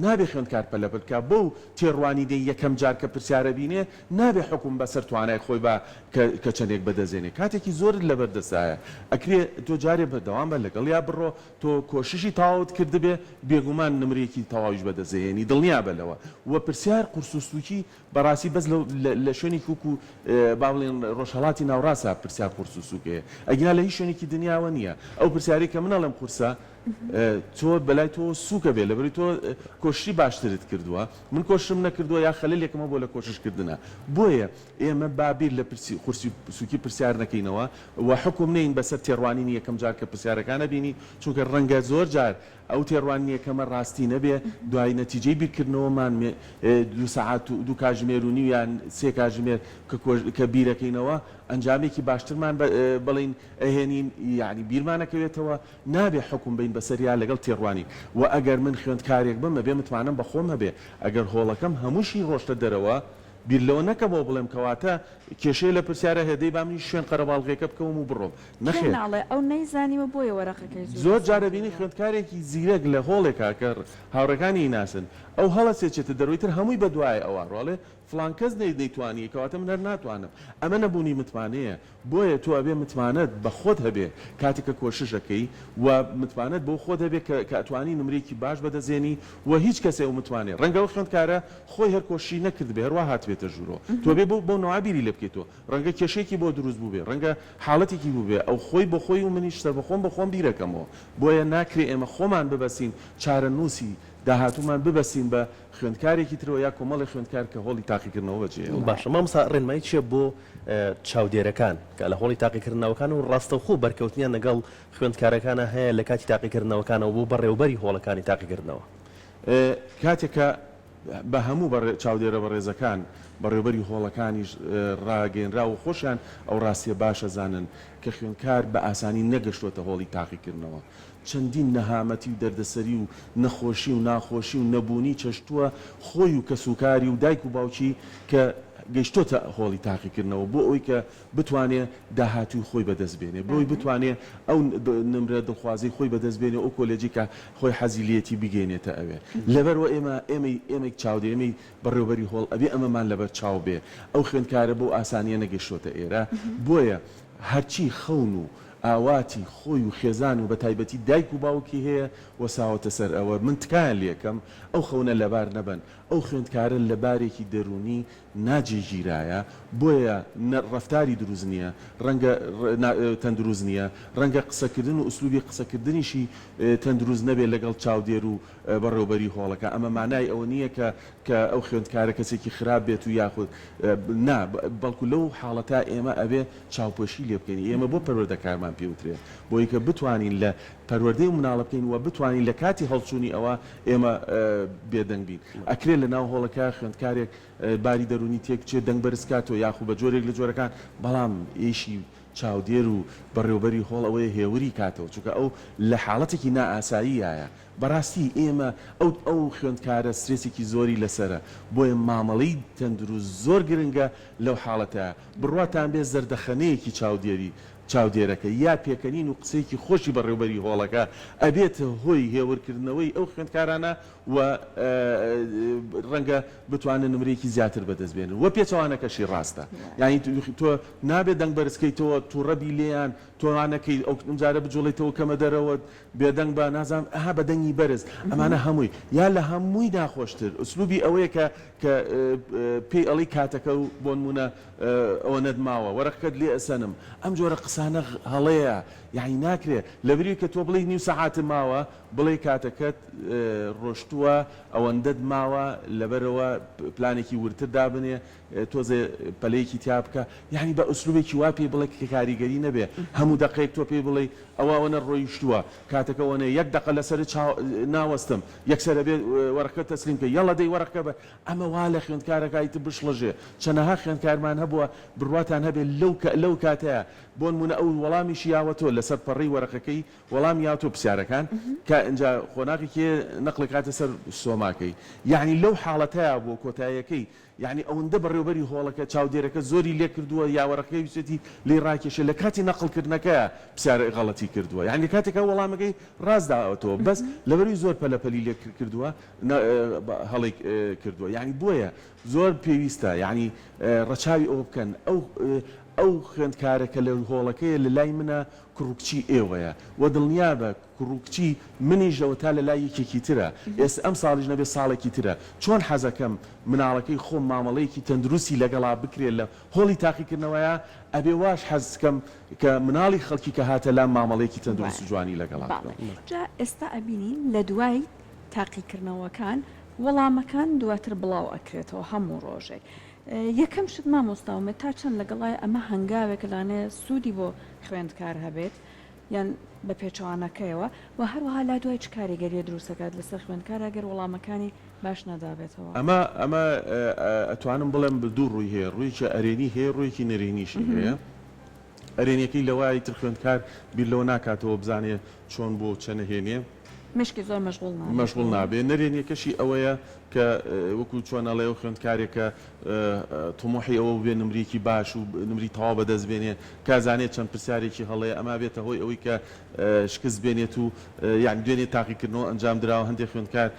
Speaker 3: نابێ خوێندکار پەلە بکە بەو تێڕوانی دەی یەکەم جار کە پرسیارە بینێ نابێ حکوم بەسەر توانای خۆی بە کە چەندێک بەدەزێنێ کاتێکی زۆر لەبەردەستایە ئەکرێ تۆ جارێ بەردەوام بە لەگەڵ یا بڕۆ تۆ کۆششی تاوت کردبێ بێگومان نمرێکی تەواویش بەدەزێنی دڵنیا بەلەوە وە پرسیار قورس و سووکی بەڕاستی بەس لە شوێنی کوکو با بڵێن ڕۆژهەڵاتی ناوڕاستە پرسیار قورس و سووکەیە ئەگینا لە هیچ شوێنێکی دنیاوە نییە ئەو پرسیاری کە منە لەم قورسە تۆ بەلای تۆ سووکە بێ لەبەری تۆ کۆشتی باشترت کردووە من کۆشم نەکردووە یا خەلێکمە بۆ لە کۆششکردنە بۆیە ئێمە بابیر لە قورسی سووکی پرسیار نەکەینەوە و حکوم نین بەسەر تێڕوانینی یەکەم جار کە پرسیارەکانە بینی چونکە ڕەنگە زۆر جار ئەو تێڕوانی یەکەمە ڕاستی نەبێ دوای نەتیجەی بیرکردنەوەمان دو ساعات و دوو کاتژمێر و نیو یان سێ کاتژمێر کە بیرەکەینەوە ئەنجامێکی باشترمان بڵین ئەهێنین یعنی بیرمانەکەوێتەوە نابێ حکوم بین بەسەریا لەگەڵ تێڕوانی و ئەگەر من خوێندکارێک بم ئەبێ متمانم بەخۆم هەبێ ئەگەر هۆڵەکەم هەمووشی ڕۆشتە دەرەوە بیرلەوە نەکە بۆ بڵێم کەواتە کێشەی لە پرسیارە هێدەی بامنی شوێن قەرەباڵغێکە بکەوم و بڕۆم نەخێر
Speaker 1: ئەو نەیزانیوە بۆیە وەرەقەکەی
Speaker 3: زۆر جارە بینی خوێندکارێکی زیرەک لە هۆڵێکا کە هاوڕەکانی ناسن ئەو هەڵە سێچێتە دەرویتر هەمووی بە دوای ئەوە ڕۆڵێ فلان کەس نەیتوانی کەواتە من هەر ناتوانم ئەمە نەبوونی متمانەیە بۆیە تۆ ئەبێ متمانەت بە خۆت هەبێ کاتێککە کۆششەکەی و متمانەت بۆ خۆت هەبێ کە ئەتوانی نمرێکی باش بەدەزێنی و هیچ کەسێ و متوانێت ڕەنگە ئەو خوێندکارە خۆی هەر کۆشی نەکرد بێ هەروە هاتوێتە ژوورۆ تۆ بێ بۆ نەوابیری لێ بکەیتەوە ڕەنگە کێشێکی بۆ دروست بوو بێ ڕەنگە حاڵەتێکی بوو بێ ئەو خۆی بۆ خۆی و منیش سەر بە خۆم بیرەکەمەوە بۆیە ناکرێ ئێمە خۆمان ببەسین چارە نووسی داهاتومان ببەسین بە خوێندکارێکی ترەوە یا کۆمەڵی خوێندکار کە هۆڵی تاقیکردنەوە بەجێ
Speaker 2: باشە مامۆستا ڕێنمایی چیە بۆ چاودێرەکان کە لە هۆڵی تاقیکردنەوەکان و ڕاستەوخۆ بەرکەوتنیان لەگەڵ خوێندکارەکانە هەیە لە کاتی تاقیکردنەوەکانەوە بۆ بەڕێوەبەری هۆڵەکانی تاقیکردنەوە
Speaker 3: کاتێکە بە هەموو چاودێرە بەڕێزەکان بەڕێوەبەری هۆڵەکانیش ڕاگەنرا و خۆشیان ئەو ڕاستیە باشە زانن کە خوێندکار بە ئاسانی نەگەشتوتە هۆڵی تاقیکردنەوە چەندین نەهامەتی و دەردەسەری و نەخۆشی و ناخۆشی و نەبوونی چەشتووە خۆی و کەسوکاری و دایک و باوکی کە گەیشتۆتە هۆڵی تاقیکردنەوە بۆ ئەوی کە بتوانێت داهاتوی خۆی بەدەستبێنێ بۆی بتوانێت ئەو نمرە دڵخوازی خۆی بەدەستبێنێ ئەو کۆلێجی کە خۆی حەزیلەتی بگەێنێتە ئەوێ لەبەرەوە ئێمەی چاودێمەی بەڕێوەبەری هۆڵ ئەبێ ئەمەمان لەبەر چاو بێ ئەو خوێندکارە بۆ ئاسانیە نەگەیشتۆتە ئێرە بۆیە هەرچی خەون و ئاواتی خۆی و خێزان و بە تایبەتی دایک و باوکی هەیە وەساوەتە سەر ئەوە من تکایان لێکەم ئەو خەونە لەبار نەبن ئەو خوێندکارە لە بارێکی دەرونی ناجێگیرایە بۆیە ڕەفتاری دروست نییە ڕەنگە تەندروست نییە ڕەنگە قسەکردن و ئوسلوبی قسەکردنیشی تەندروست نەبێت لەگەڵ چاودێر و بەڕێوەبەری هۆڵەکە ئەمە مانای ئەوە نییە کە ئەو خوێندکارە کەسێکی خراپ بێت و یاخود نا بەڵکو لەو حاڵەتە ئێمە ئەبێ چاوپۆشی لێ بکەین ئێمە بۆ پەروەردەکارمان پێوترێت بۆی کە بتوانین لە پەروەردەی و مناڵە بکەین و بتوانین لە کاتی هەڵچوونی ئەوە ئێمە بێدەنگ بین ئەکرێت لە ناو هۆڵەکە خوێندکارێک باری دەرونی تێکچێ دەنگ بەرزکاتەوە یاخود بە جۆرێک لە جۆرەکان بەڵام ئێشی چاودێر و بەڕێوەبەری هۆڵ ئەوەیە هێوری کاتەوە چونکە ئەو لە حاڵەتێکی نائاساییایە بەڕاستی ئێمە ئەو خوێندکارە سترێسێکی زۆری لەسرە بۆیە مامەڵەی تەندروست زۆر گرنگە لەو حاڵەتە بڕواتان بێ زەردەخەنەیەکی چاودێرەکە یا پێکەنین و قسەیەکی خۆشی بەڕێوەبەری هۆڵەکە ئەبێتە هۆی هێورکردنەوەی ئەو خوێندکارانە و ڕەنگە بتوانن نمرێکی زیاتر بەدەستبێنن وە پێچەوانەکەشی ڕاستە یعنی تۆ نابێت دەنگ بەرزکەیتەوە تووڕەبی لێیان تۆوانەکەی ئەو جارە بجوڵیتەوە کەمە دەرەوە بێدەنگ بە نازانم ئەها بە دەنگی بەرز ئەمانە هەمووی یا لە هەمووی ناخۆشتر ئوسلوبی ئەوەیە کە پێی ئەڵی کاتەکە و بۆ نمونە ئەوە نەدماوە وەرەقەت لێ ئەسەنم ئەم جۆرە قسانە هەڵەیە یعنی ناکرێت لەبری کە تۆ بڵێ نیو سەعاتم ماوە بڵێ کاتەکەت ڕۆشتووە ئەوەندە ماوە لەبەرەوە پلانێکی ورتر دابنێ تۆزێ پەلەیەکی تیا بکە یعنی بە ئوسلوبێکی وا پێی بڵێ کە کاریگەری نەبێ هەموو دقەیەک تۆ پێی بڵێ ئەوەوەنە ڕۆیشتووە کاتەکەوەنە یەک دقە لەسەر ناوەستم یەکسەرە بێ وەرەقە تەسلیم کە یەڵە دەی وەرەقە بە ئەمە وا لە خوێندکارەکەیت بشڵەژێ چەنەها خوێندکارمان هەبووە بڕواتان هەبێت لەو کاتەیە بۆ نمونە ئەو وەڵامیشی یاوەتۆ لەسەر پەڕی وەرەقەکەی وەڵام یاوتۆ پرسیارەکان کە اینجا خۆناغێکی نەقڵی کاتە سەر سۆماکەی یعنی لەو حاڵەتەیە بۆ کۆتاییەکەی یعنی ئەوەندە بەڕێوەبەری هۆڵەکە چاودێرەکە زۆری لێ کردووە یاوەڕەکەی وچێتی لێ ڕاکێشە لە کاتی نەقڵکردنەکەیە پرسیارە غەڵەتی کردووە یعنی کاتێکە وەڵامەکەی ڕاستداوەتەوە بەس لەبەری زۆر پەلەپەلی لێ کردووە هەڵی کردووە یعنی بۆیە زۆر پێویستە یعنی ڕەچاوی ئەوە بکەن ئەو خوێندکارەکە لە هۆڵەکەیە لە لای منە کوڕکچی ئێوەیە و دڵنیا بە کوڕکچی منیژەوە تا لە لای یەکێکی ترە ئێستا ئەم ساڵیش نەبێ ساڵێکی ترە چۆن حەزەکەم مناڵەکەی خۆم مامەڵەیەکی تەندروستی لەگەڵا بکرێت لە هۆڵی تاقیکردنەوەیە ئەبێ واش حەزکەم کە مناڵی خەڵکی کە هاتە لام مامەڵەیەکی تەندروست و جوانی لەگەڵا
Speaker 1: جا ئێستا ئەبینین لە دوای تاقیکردنەوەکان وەڵامەکان دواتر بڵاو ئەکرێتەوە هەموو ڕۆژێک یەکەم شت مامۆستاومێت تا چەند لەگەڵای ئەمە هەنگاوێک لانێ سوودی بۆ خوێندکار هەبێت یان بە پێچەوانەکەیەوە و هەروەها لا دوای چ کاریگەریە دروستەکات لەسەر خوێندکار ئەگەر وەڵامەکانی باش نەدابێتەوە
Speaker 3: ئەمە ئەتوانم بڵێم دوو ڕووی هەیە ڕوویکە ئەرێنی هەیە ڕوویکی نەرێنیشی هەیە ئەرێنیەکەی لەوای تر خوێندکار بیر لەوە ناکاتەوە بزانێ چۆن بۆ چەنەهێنێ
Speaker 1: مشکی زۆر
Speaker 3: مەشغوڵ نابێ نەرێنیەکەشی ئەوەیە کە وەکو چۆنەڵێ و خوێندکارێکە تۆمۆحی ئەوە بێ نمرێکی باش و نمری تەواو بەدەست بێنێ کازانێت چەند پرسیارێکی هەڵەیە ئەما بێتە هۆی ئەوەی کە شکست بێنێت و یعنی دوێنێ تاقیکردنەوە ئەنجام درراوە هەندێک خوێندکار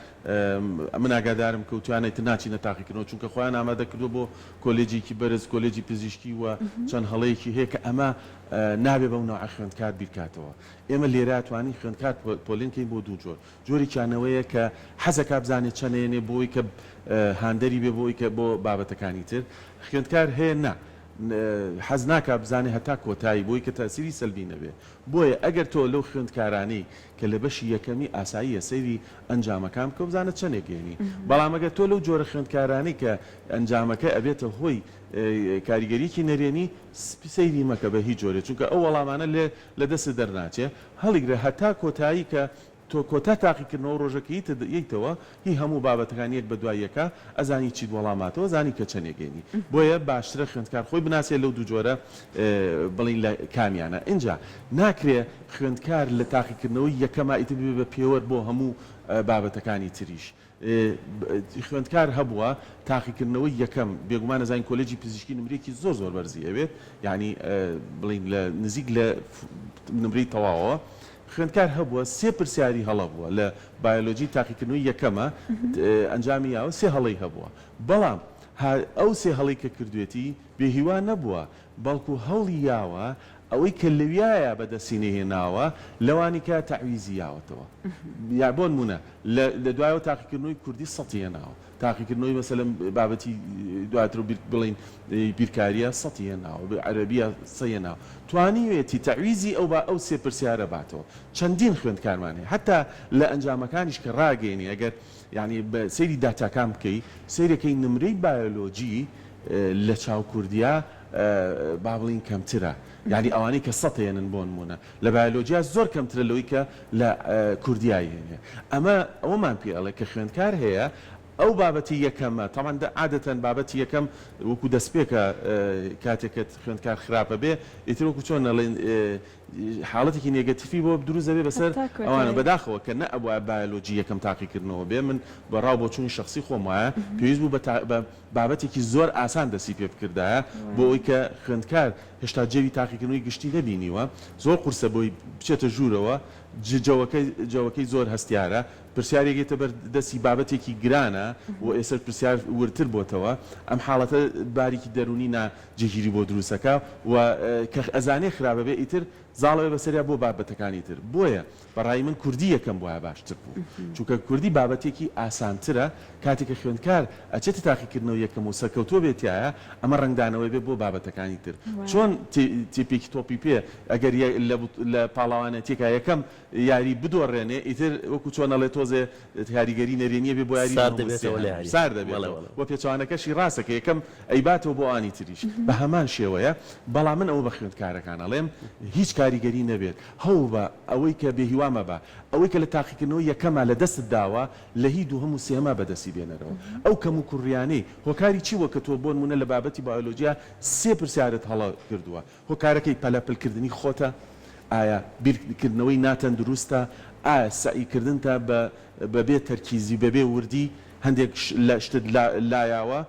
Speaker 3: من ئاگادارم کە توانێت ناچینە تاقیکردنەوە چونکە خۆیان ئامادە کردو بۆ کۆلێجێکی بەرز کۆلێجی پزیشکی و چەند هەڵەیەکی هەیە کە ئەمە نابێ بەو نوع خوێندکار بیرکاتەوە ئێمە لێرە توانی خوێندکار پۆلینکەی بۆ دوو جۆر جۆری چانەوەیە کە حەزەکە بزانێت چەنێنێ بۆی کە هاندەری بێ بۆی کە بۆ بابەتەکانی تر خوێندکار هەیە نا حەز ناکە بزانێ هەتا کۆتایی بۆی کە تاسیری سەلبی نەبێ بۆیە ئەگەر تۆ لەو خوێندکارانەی کە لە بەشی یەکەمی ئاساییە سەیری ئەنجامەکان بکە بزانە چەندێکێنی بەڵام ئەگەر تۆ لەو جۆرە خوێندکارانەی کە ئەنجامەکە ئەبێتە هۆی کاریگەریکی نەرێنی سەیری مەکە بە هیچ جۆرێ چونکە ئەو وەڵامانە لە دەست دەرناچێ هەڵیگرە هەتا کۆتایی کە تۆ کۆتا تاقیکردنەوە ڕۆژەکەی یەکتەوە هی هەموو بابەتەکان یەک بە دواییەکە ئەزانی چیت وەڵاماتەوە زانی کە چەندێکێنی بۆیە باشترە خوێندکار خۆی بناسێت لەو دوو جۆرە بڵین لە کامیانە اینجا ناکرێ خوێندکار لە تاقیکردنەوەی یەکەما ئیتر بێ بە پێوەەر بۆ هەموو بابەتەکانی تریش خوێندکار هەبووە تاقیکردنەوەی یەکەم بێگومان نەزانین کۆلێجی پزیشکی نمرێکی زۆر بەرزی ئەوێت یعنی بڵین لە نزیک لە نمرەی تەواوەوە خوێندکار هەبووە سێ پرسیاری هەڵە بووە لە بایۆلۆجی تاقیکردنەوەی یەکەمە ئەنجامی یاوە سێ هەڵەی هەبووە بەڵام ئەو سێ هەڵی کە کردوێتی بێهیوان نەبووە بەڵکو هەڵی یاوە ئەوەی کە لەویایە بەدەستینە هێناوە لەوانی کە تەعویزی یاوەتەوە یا بۆ نمونە لە دوایەوە تاقیکردنەوەی کوردی سەتی هێناوە تاقیکردنەوەی مەسەلەن بابەتی دواتر بڵین بیرکاریە سەتی هێناوە عەرەبیە سە هێناوە توانیوێتی تەعویزی ئەو سێ پرسیارە باتەوە چەندین خوێندکارمان هەیە حتا لە ئەنجامەکانیش کە ڕاگەێنی ئەگەر یعنی بە سەیری داتاکان بکەی سەیرەکەی نمرەی بایۆلۆجی لە چاو کوردیا با بڵین کەمترە یعنی ئەوانەی کە سەتێنن بۆ نمونە لە بایۆلۆجیا زۆر کەمترە لەوەی کە لە کوردیایی هەیە ئەمە ئەوەمان پێ ئەڵێ کە خوێندکار هەیە ئەو بابەتی یەکەمە تاوان عادەتەن بابەتی یەکەم وەکو دەستپێکە کاتێکت خوێندکار خراپە بێ ئیتر وەکو چۆن نەڵێن حاڵەتێکی نێگەتیفی بۆ دروست دەبێ بەسەر ئەوانە بەداخەوە کە نە ئەوە بایۆلۆجی یەکەم تاقیکردنەوە بێ من بەڕاو بۆ چوونی شخصی خۆم وایە پێویست بوو بە بابەتێکی زۆر ئاسان دەستی پێ بکردایە بۆ ئەوی کە خوێندکار هێشتا جێوی تاقیکردنەوەی گشتی نەبینیوە زۆر قورسە بۆی بچێتە ژوورەوە جەوەکەی زۆر هەستیارە پرسیارێکێتە بەردەستی بابەتێکی گرانە و ئێستا پرسیار ورتر بۆتەوە ئەم حاڵەتە باریکی دەرونی ناجێگیری بۆ دروستەکە و کە ئەزانێ خراپە بێ ئیتر زاڵەوێ بەسەریا بۆ بابەتەکانی تر بۆیە بەڕای من کوردی یەکەم وایە باشتر بوو چونکە کوردی بابەتێکی ئاسانترە کاتێککە خوێندکار ئەچێتە تاقیکردنەوە یەکەم و سەرکەوتووە بێتایە ئەمە ڕنگدانەوەی بێ بۆ بابەتەکانی تر چۆن تیپێکی تۆپی پێ ئەگەر لە پاڵاوانەتێکە یەکەم یاری بدۆڕێنێ ئیتر وەکو چۆنەڵێ تۆزێ کاریگەری نەرێنیە بێ بۆ یاری سار دەبێت وە پێچوانەکەشی ڕاستەکە یەکەم ئەیباتەوە بۆ ئانی تریش بە هەمان شێوەیە بەڵام من ئەوە بە خوێندکارەکان ئەڵێم هیچ کاریگەری نەبێت هەوو بە ئەوەی کە بێهیوامە بە ئەوەی کە لە تاقیکردنەوە یەکەمە لە دەست داوە لە هی دوو هەموو سێمە بەدەستی بێنەرەوە ئەو کەم و کوڕیانەی هۆکاری چیوە کە تۆ بۆ نمونە لە بابەتی بایۆلۆجیا سێ پرسیارت هەڵە کردووە هۆکارەکەی پەلەپلکردنی خۆتە ئایا بیرکردنەوەی ناتەندروستە سعیکردن تا بەبێ تەرکیزی بەبێ وردی هەندێک شتت لایاوە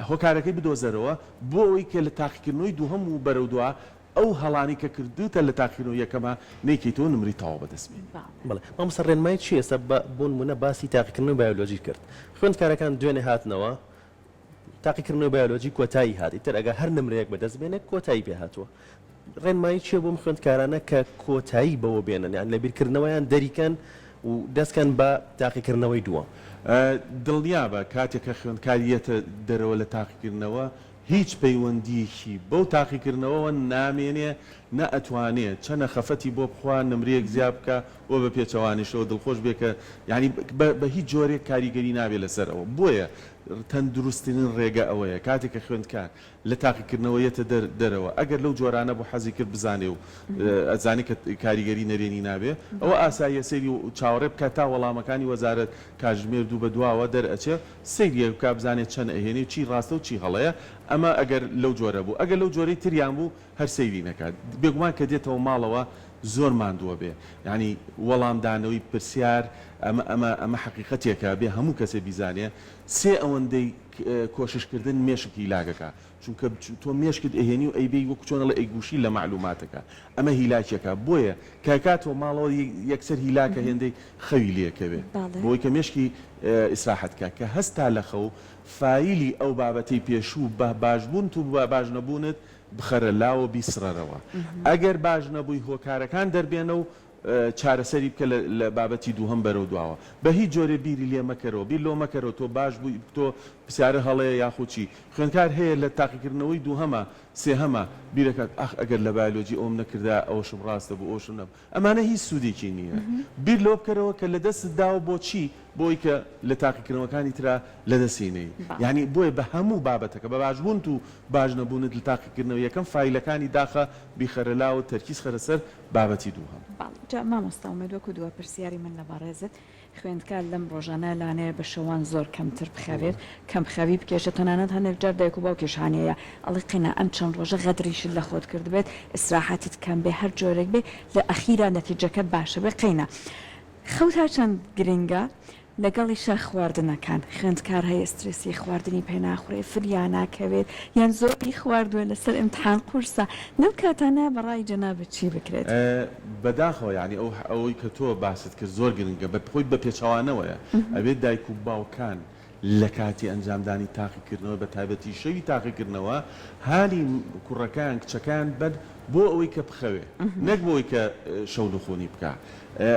Speaker 3: هۆکارەکەی بدۆزەرەوە بۆ ئەوەی کە لە تاقیکردنەوەی دووهەم و بەرەودووە ئەو هەڵانی کە کردوتە لە تاقیکردنەوە یەکەمە نەیکەیتەوە نمری تەواو بەدەست بێت.
Speaker 2: بەڵێ مامۆستا ڕێنمایی چی ئێستا بۆ نمونە باسی تاقیکردنەوەی بایۆلۆژی کرد خوێندکارەکان دوێنێ هاتنەوە تاقیکردنەوەی بایۆلۆژی کۆتایی هات ئیتر ئەگە هەر نمرەیەک بەدەست بێنێت کۆتایی پێ هاتووە ڕێنمایی چیە بۆم خوێندکارانە کە کۆتایی بەوە بێنن یان لە بیرکردنەوەیان دەریکەن و دەستکەن بە تاقیکردنەوەی دووە
Speaker 3: دڵنیا بە کاتێکە خوێندکاریەتە دەرەوە لە تاقیکردنەوە هیچ پەیوەندیەکی بەو تاقیکردنەوەەوە نامێنێ نە ئەتوانێت چەنە خەفەتی بۆ بخوا نمرەیەک زیاب بکە و بە پێچەوانیشەوە دڵخۆش بێکە ینی بە هیچ جۆرێک کاریگەری نابێت لەسەرەوە بۆیە تەندروستترین ڕێگە ئەوەیە کاتێککە خوێندکار لە تاقیکردنەوەیەتە دەرەوە ئەگەر لەو جۆرانە بۆ حەزی کرد بزانێ و ئەزانێت کە کاریگەری نەرێنی نابێ ئەوە ئاساییە سەیری و چاوەڕێ بکە تا وەڵامەکانی وەزارەت کاتژمێر دوو بە دواوە دەرئەچێ سەیریە بکە بزانێت چەند ئەهێنێ چی ڕاستە و چی هەڵەیە ئەمە ئەگەر لەو جۆرە بوو ئەگەر لەو جۆرەی تریان بوو هەر سەیری نەکات بێگومان کە دێتەوە ماڵەوە زۆر ماندووە بێ ینی وەڵامدانەوەی پرسیار ئەمە حقیقەتێکە بێ هەموو کەسێ بیزانێ سێ ئەوەندەی کۆششکردن مێشکی لاگەکە چونکە تۆ مێشکت ئەهێنی و ئەیبی وەکو چۆنە لە ئەیگوشی لە معلوماتەکە ئەمە هیلاکێکە بۆیە کاکاتەوە ماڵەوە یەکسەر هیلاکە هێندەی خەوی لێکەوێ بۆی کە مێشکی ئیسراحەتکە کە هەستا لە خەو فایلی ئەو بابەتەی پێشوو بە باشبوون و بە باش نەبوونت بخەرە لاوە بیسڕەرەوە ئەگەر باش نەبووی هۆکارەکان دەربێنە و چارەسەری بکە لە بابەتی دووهەم بەرەو دواوە بە هیچ جۆرە بیری لێ مەکەرەوە بیر لۆ مەکەرەوە تۆ باش بووی تۆ پرسیارە هەڵەیە یاخوچی خوێندکار هەیە لە تاقیکردنەوەی دووهەمە سێهەمە بیرەکەت ئەگەر لە بایۆلۆجی ئەوم نەکردا ئەوشم ڕاستە بوو ئەوشم نەبوو ئەمانە هیچ سوودێکی نییە بیر لۆ بکەرەوە کە لە دەست داوە بۆچی بۆی کە لە تاقیکردنەوەکانی ترا لە دەستێنەی یعنی بۆیە بە هەموو بابەتەکە بە باشبوون و باش نەبوونت لە تاقیکردنەوە یەکەم فایلەکانی داخە بیخەرەلاوە تەرکیز خەرەسەر بابەتی دووهەم
Speaker 1: مامۆستا وەکو دووە پرسیاری من لە بەڕێزت خوێندکار لەم ڕۆژانە لانەیە بە شەوان زۆر کەمتر بخەوێت کەم خەوی بکێشە تەنانەت هەندێک جار دایک و باوکیشانەیە ئەڵی قینە ئەم چەند ڕۆژە غەدریشت لە خۆت کرد بێت ئیسراحەتت کەم بێ هەر جۆرێک بێ لە ئەخیرا نەتیجەکەت باشە بێ قینە خەوت هەرچەند گرنگە لەگەڵی شە خواردنەکان خوێندکار هەیە سترسی خواردنی پێ ناخورێ فریان ناکەوێت یان زۆری خواردووە لەسەر ئیمتحان قورسە لەو کاتانە بەڕای جەنابەت چی بکرێت
Speaker 3: بەداخەوە ینی ئەوەی کە تۆ باست کرد زۆر گرنگە بە خۆی بە پێچەوانەوەیە ئەبێت دایک و باوکان لە کاتی ئەنجامدانی تاقیکردنەوە بە تایبەتی شەوی تاقیکردنەوە حالی کوڕەکان کچەکان بەد بۆ ئەوەی کە بخەوێ نەک بۆی کە شەو نخۆنی بکە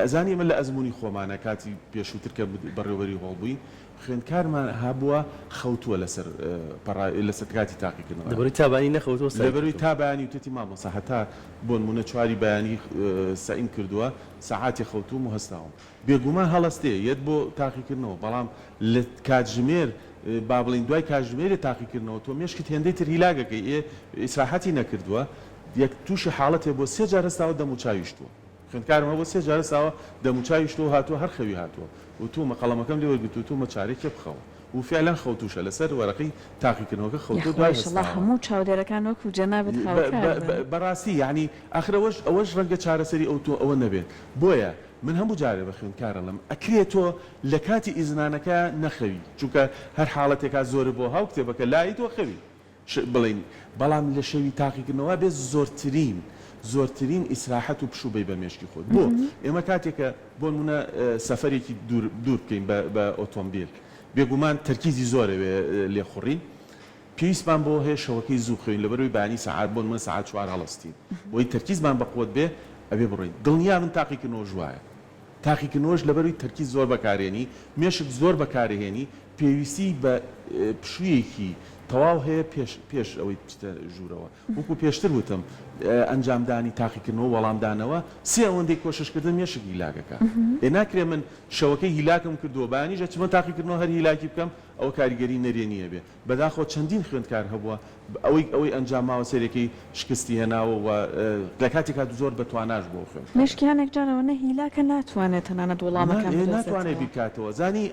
Speaker 3: ئەزانی من لە ئەزمموی خۆمانە کاتی پێشووتر کە بەڕێوەری هۆڵبووین خوێندکارمان هابووە خەوتووە لەسەر کاتی تاقیکردنەوە
Speaker 2: لەبەروی تابانی نەخەوتوە
Speaker 3: لەبەروی تابانی وتێتی مامۆستا هەتا بۆ نمونە چواری بەیانی سەئین کردووە سەعاتی خەوتوم و هەستاوم بێگومان هەڵەستێ یەت بۆ تاقیکردنەوە بەڵام لە کاتژمێر با بڵین دوای کاتژمێری تاقیکردنەوە تۆ مێشکت هێندەی تر هیلاگەکەی ئیسراحەتی نەکردووە یەک تووشی حاڵەتێ بۆ سێ جار هەستاوە دەموچاویشتووە خوێندکارمە بۆ سێ جار هەستاوە دەموچاویشتەوە هاتووە هەر خەوی هاتووە و تومە قەڵەمەکەم لێ وەرگرت و تومە چارێکێ بخەوە و فعلا خەوتوشە لەسەر وەرەقەی تاقیکردنەوەکە خەوتو دوای
Speaker 1: هەموو چاودێرەکان وەکو جەنابەت
Speaker 3: بەڕاستی یعنی ئاخرەوەش ئەوەش ڕەنگە چارەسەری ئەوە نەبێت بۆیە من هەموو جارێ بە خوێندکارەڵم ئەکرێت تۆ لە کاتی ئیزنانەکە نەخەوی چونکە هەر حاڵەتێکا زۆر بۆ هاو کتێبەکە لای تۆ خەوی بڵین بەڵام لە شەوی تاقیکردنەوە بێت زۆرترین ئیسراحەت و پشوبەی بە مێشکی خۆت بۆ ئێمە کاتێکە بۆ نمونە سەفەرێکی دوور بکەین بە ئۆتۆمبیل بێگومان تەرکیزی زۆرەوێ لێخوڕین پێویستمان بۆ هەیە شەوەکەی زوو خوێن لەبەروی بانی سەعات بۆ من سەعات 4 هەڵەستین بۆی تەرکیزمان بەقوت بێ ئەبێ بڕۆین دڵنیا من تاقیکردنەوە ژوایە تاقیکردنەوەش لەبەروی تەرکیز زۆر بەکارێنی مێشک زۆر بەکارهێنی پێویستی بە پشوویەکی تەواو هەیە پێش ئەوەی ژوورەوە وەکو پێشتر وتم ئەنجامدانی تاقیکردنەوە وەڵامدانەوە سێ ئەوەندەی کۆششکردن مێشک هیلاگەکە ناکرێ من شەوەکەی هیلاکم کردووە بانیژە چمە تاقیکردنەوە هەر هیلاکی بکەم ئەو کاریگەری نەرێنیە بێ بەداخۆ چەندین خوێندکار هەبووە ئەوەی ئەنجاماوە سێرەکەی شکستی هێناوە و لە کاتێکا زۆر بەتواناش بۆ خوێن
Speaker 1: مشکیانێک جارەوە هیلاکە ناتوانێت تەنانەت وەڵامەکان
Speaker 3: ناتوانێت بیکاتەوە زانی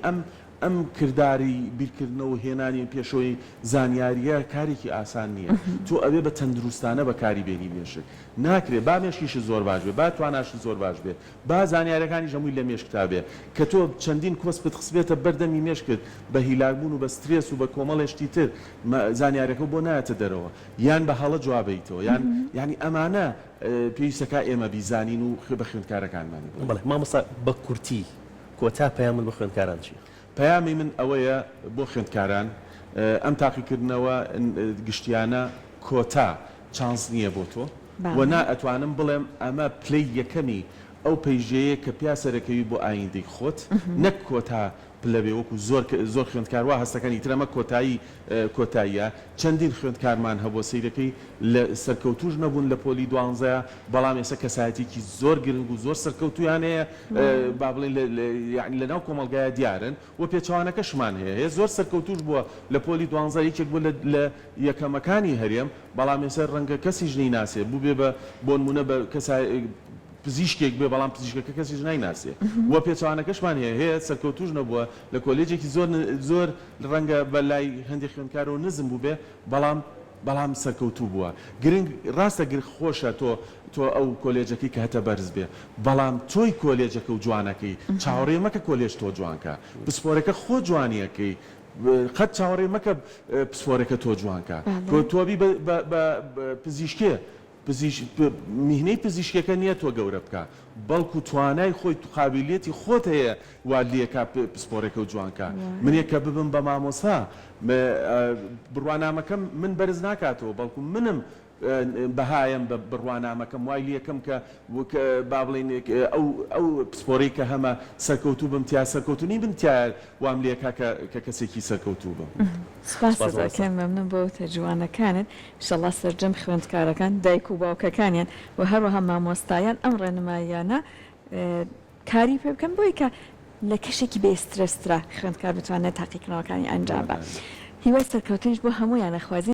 Speaker 3: ئەم کردداری بیرکردنەوە هێنانی پێشەوەی زانیاریە کارێکی ئاسان نییە تۆ ئەوێ بە تەندروستانە بەکاری بێنی مێشک ناکرێت با مێشکیش زۆر باش بێ با تواناش زۆر باش بێ با زانیاریەکانی هەمووی لە مێشکتا بێ کە تۆ چەندین کۆس بتخسبێتە بەردەمی مێشکت بە هیلاگبوون و بە سترێس و بە کۆمەڵێشتی تر زانیارەکە بۆ نایەتە دەرەوە یان بە هەڵە جوابیتەوە ینی ئەمانە پێویستەکە ئێمە بیزانین و بە خوێندکارەکانمانی
Speaker 2: بەڵێ مامۆستا بە کورتی کۆتا پەیامت بە خوێندکاران چیە؟
Speaker 3: پەیامی من ئەوەیە بۆ خوێندکاران ئەم تاقیکردنەوە گشتیانە کۆتا چانس نییە بۆ تۆ وەنا ئەتوانم بڵێم ئەمە پلەی یەکەمی ئەو پەیژەیە کە پیاسەرەکەوی بۆ ئایندەی خۆت نەک کۆتا پلەبێ وەکو زۆر خوێندکاروا هەستەکانی ترەمە کۆتاییە چەندین خوێندکارمان هەبوو سیرەکەی لە سەرکەوتوش نەبوون لە پۆلی 12 بەڵام ئێستا کەسایەتێکی زۆر گرنگ و زۆر سەرکەوتویان هەیە با بڵێن لەناو کۆمەلگایە دیارن و پێچوانەکەشمان هەیە زۆر سەرکەوتوش بووە لە پۆلی 12 یەکێک بوو لە یەکەمەکانی هەرێم بەڵام ێستا ڕەنگە کەسی ژنەی ناسێ بوو بێ بۆ نمونە بە پزیشکێک بێ بەڵام پزیشکەکە کەسیش نایناسێ وە پێچوانەکەشمان هەیە سەرکەوتوش نەبووە لە کۆلێجێکی زۆر ڕەنگە بە لای هەندێک خوێندکارەوە نزم بوو بێ بەڵام سەرکەوتوو بووە گرنگ ڕاستە گر خۆشە تۆ ئەو کۆلێجەکەی کە هەتە بەرز بێ بەڵام تۆی کۆلێجەکە و جوانەکەی چاوەڕێ مەکە کۆلێج تۆ جوانکە پسپۆرەکە خۆ جوانیەکەی قەت چاوەڕێ مەکە پسپۆرەکە تۆ جوانکە تۆبی بە پزیشکێ میهنەی پزیشکەکە نییە تۆ گەورە بکە بەڵکو توانای خۆی قابلیەتی خۆت هەیە وا لێکا پسپۆرەکە و جوانکە منێک کە ببم بە مامۆستا بڕوانامەکەم من بەرز ناکاتەوە بەڵکو منم بەهایم بە بڕوانامەکەم وای لەکەم کە با بڵێن ئەو پسپۆرەی کە هەمە سەرکەوتوو بم تیا سەرکەوتنی بن تیا وام لێکا کە کەسێکی سەرکەوتوو بم
Speaker 1: سپاس دەکەم مەمنون بۆ تەجوانەکانت ئینشەڵڵا سەرجەم خوێندکارەکان دایک و باوکەکانیان و هەروەها مامۆستایان ئەم ڕێنماییانە کاری پێ بکەن بۆی کە لە کەشێکی بێ ئسترەسرا خوێندکار بتوانێت تاقیکردنەوەکانی ئەنجام بە هیوای سەرکەوتنیش بۆ هەموویان نەخوازی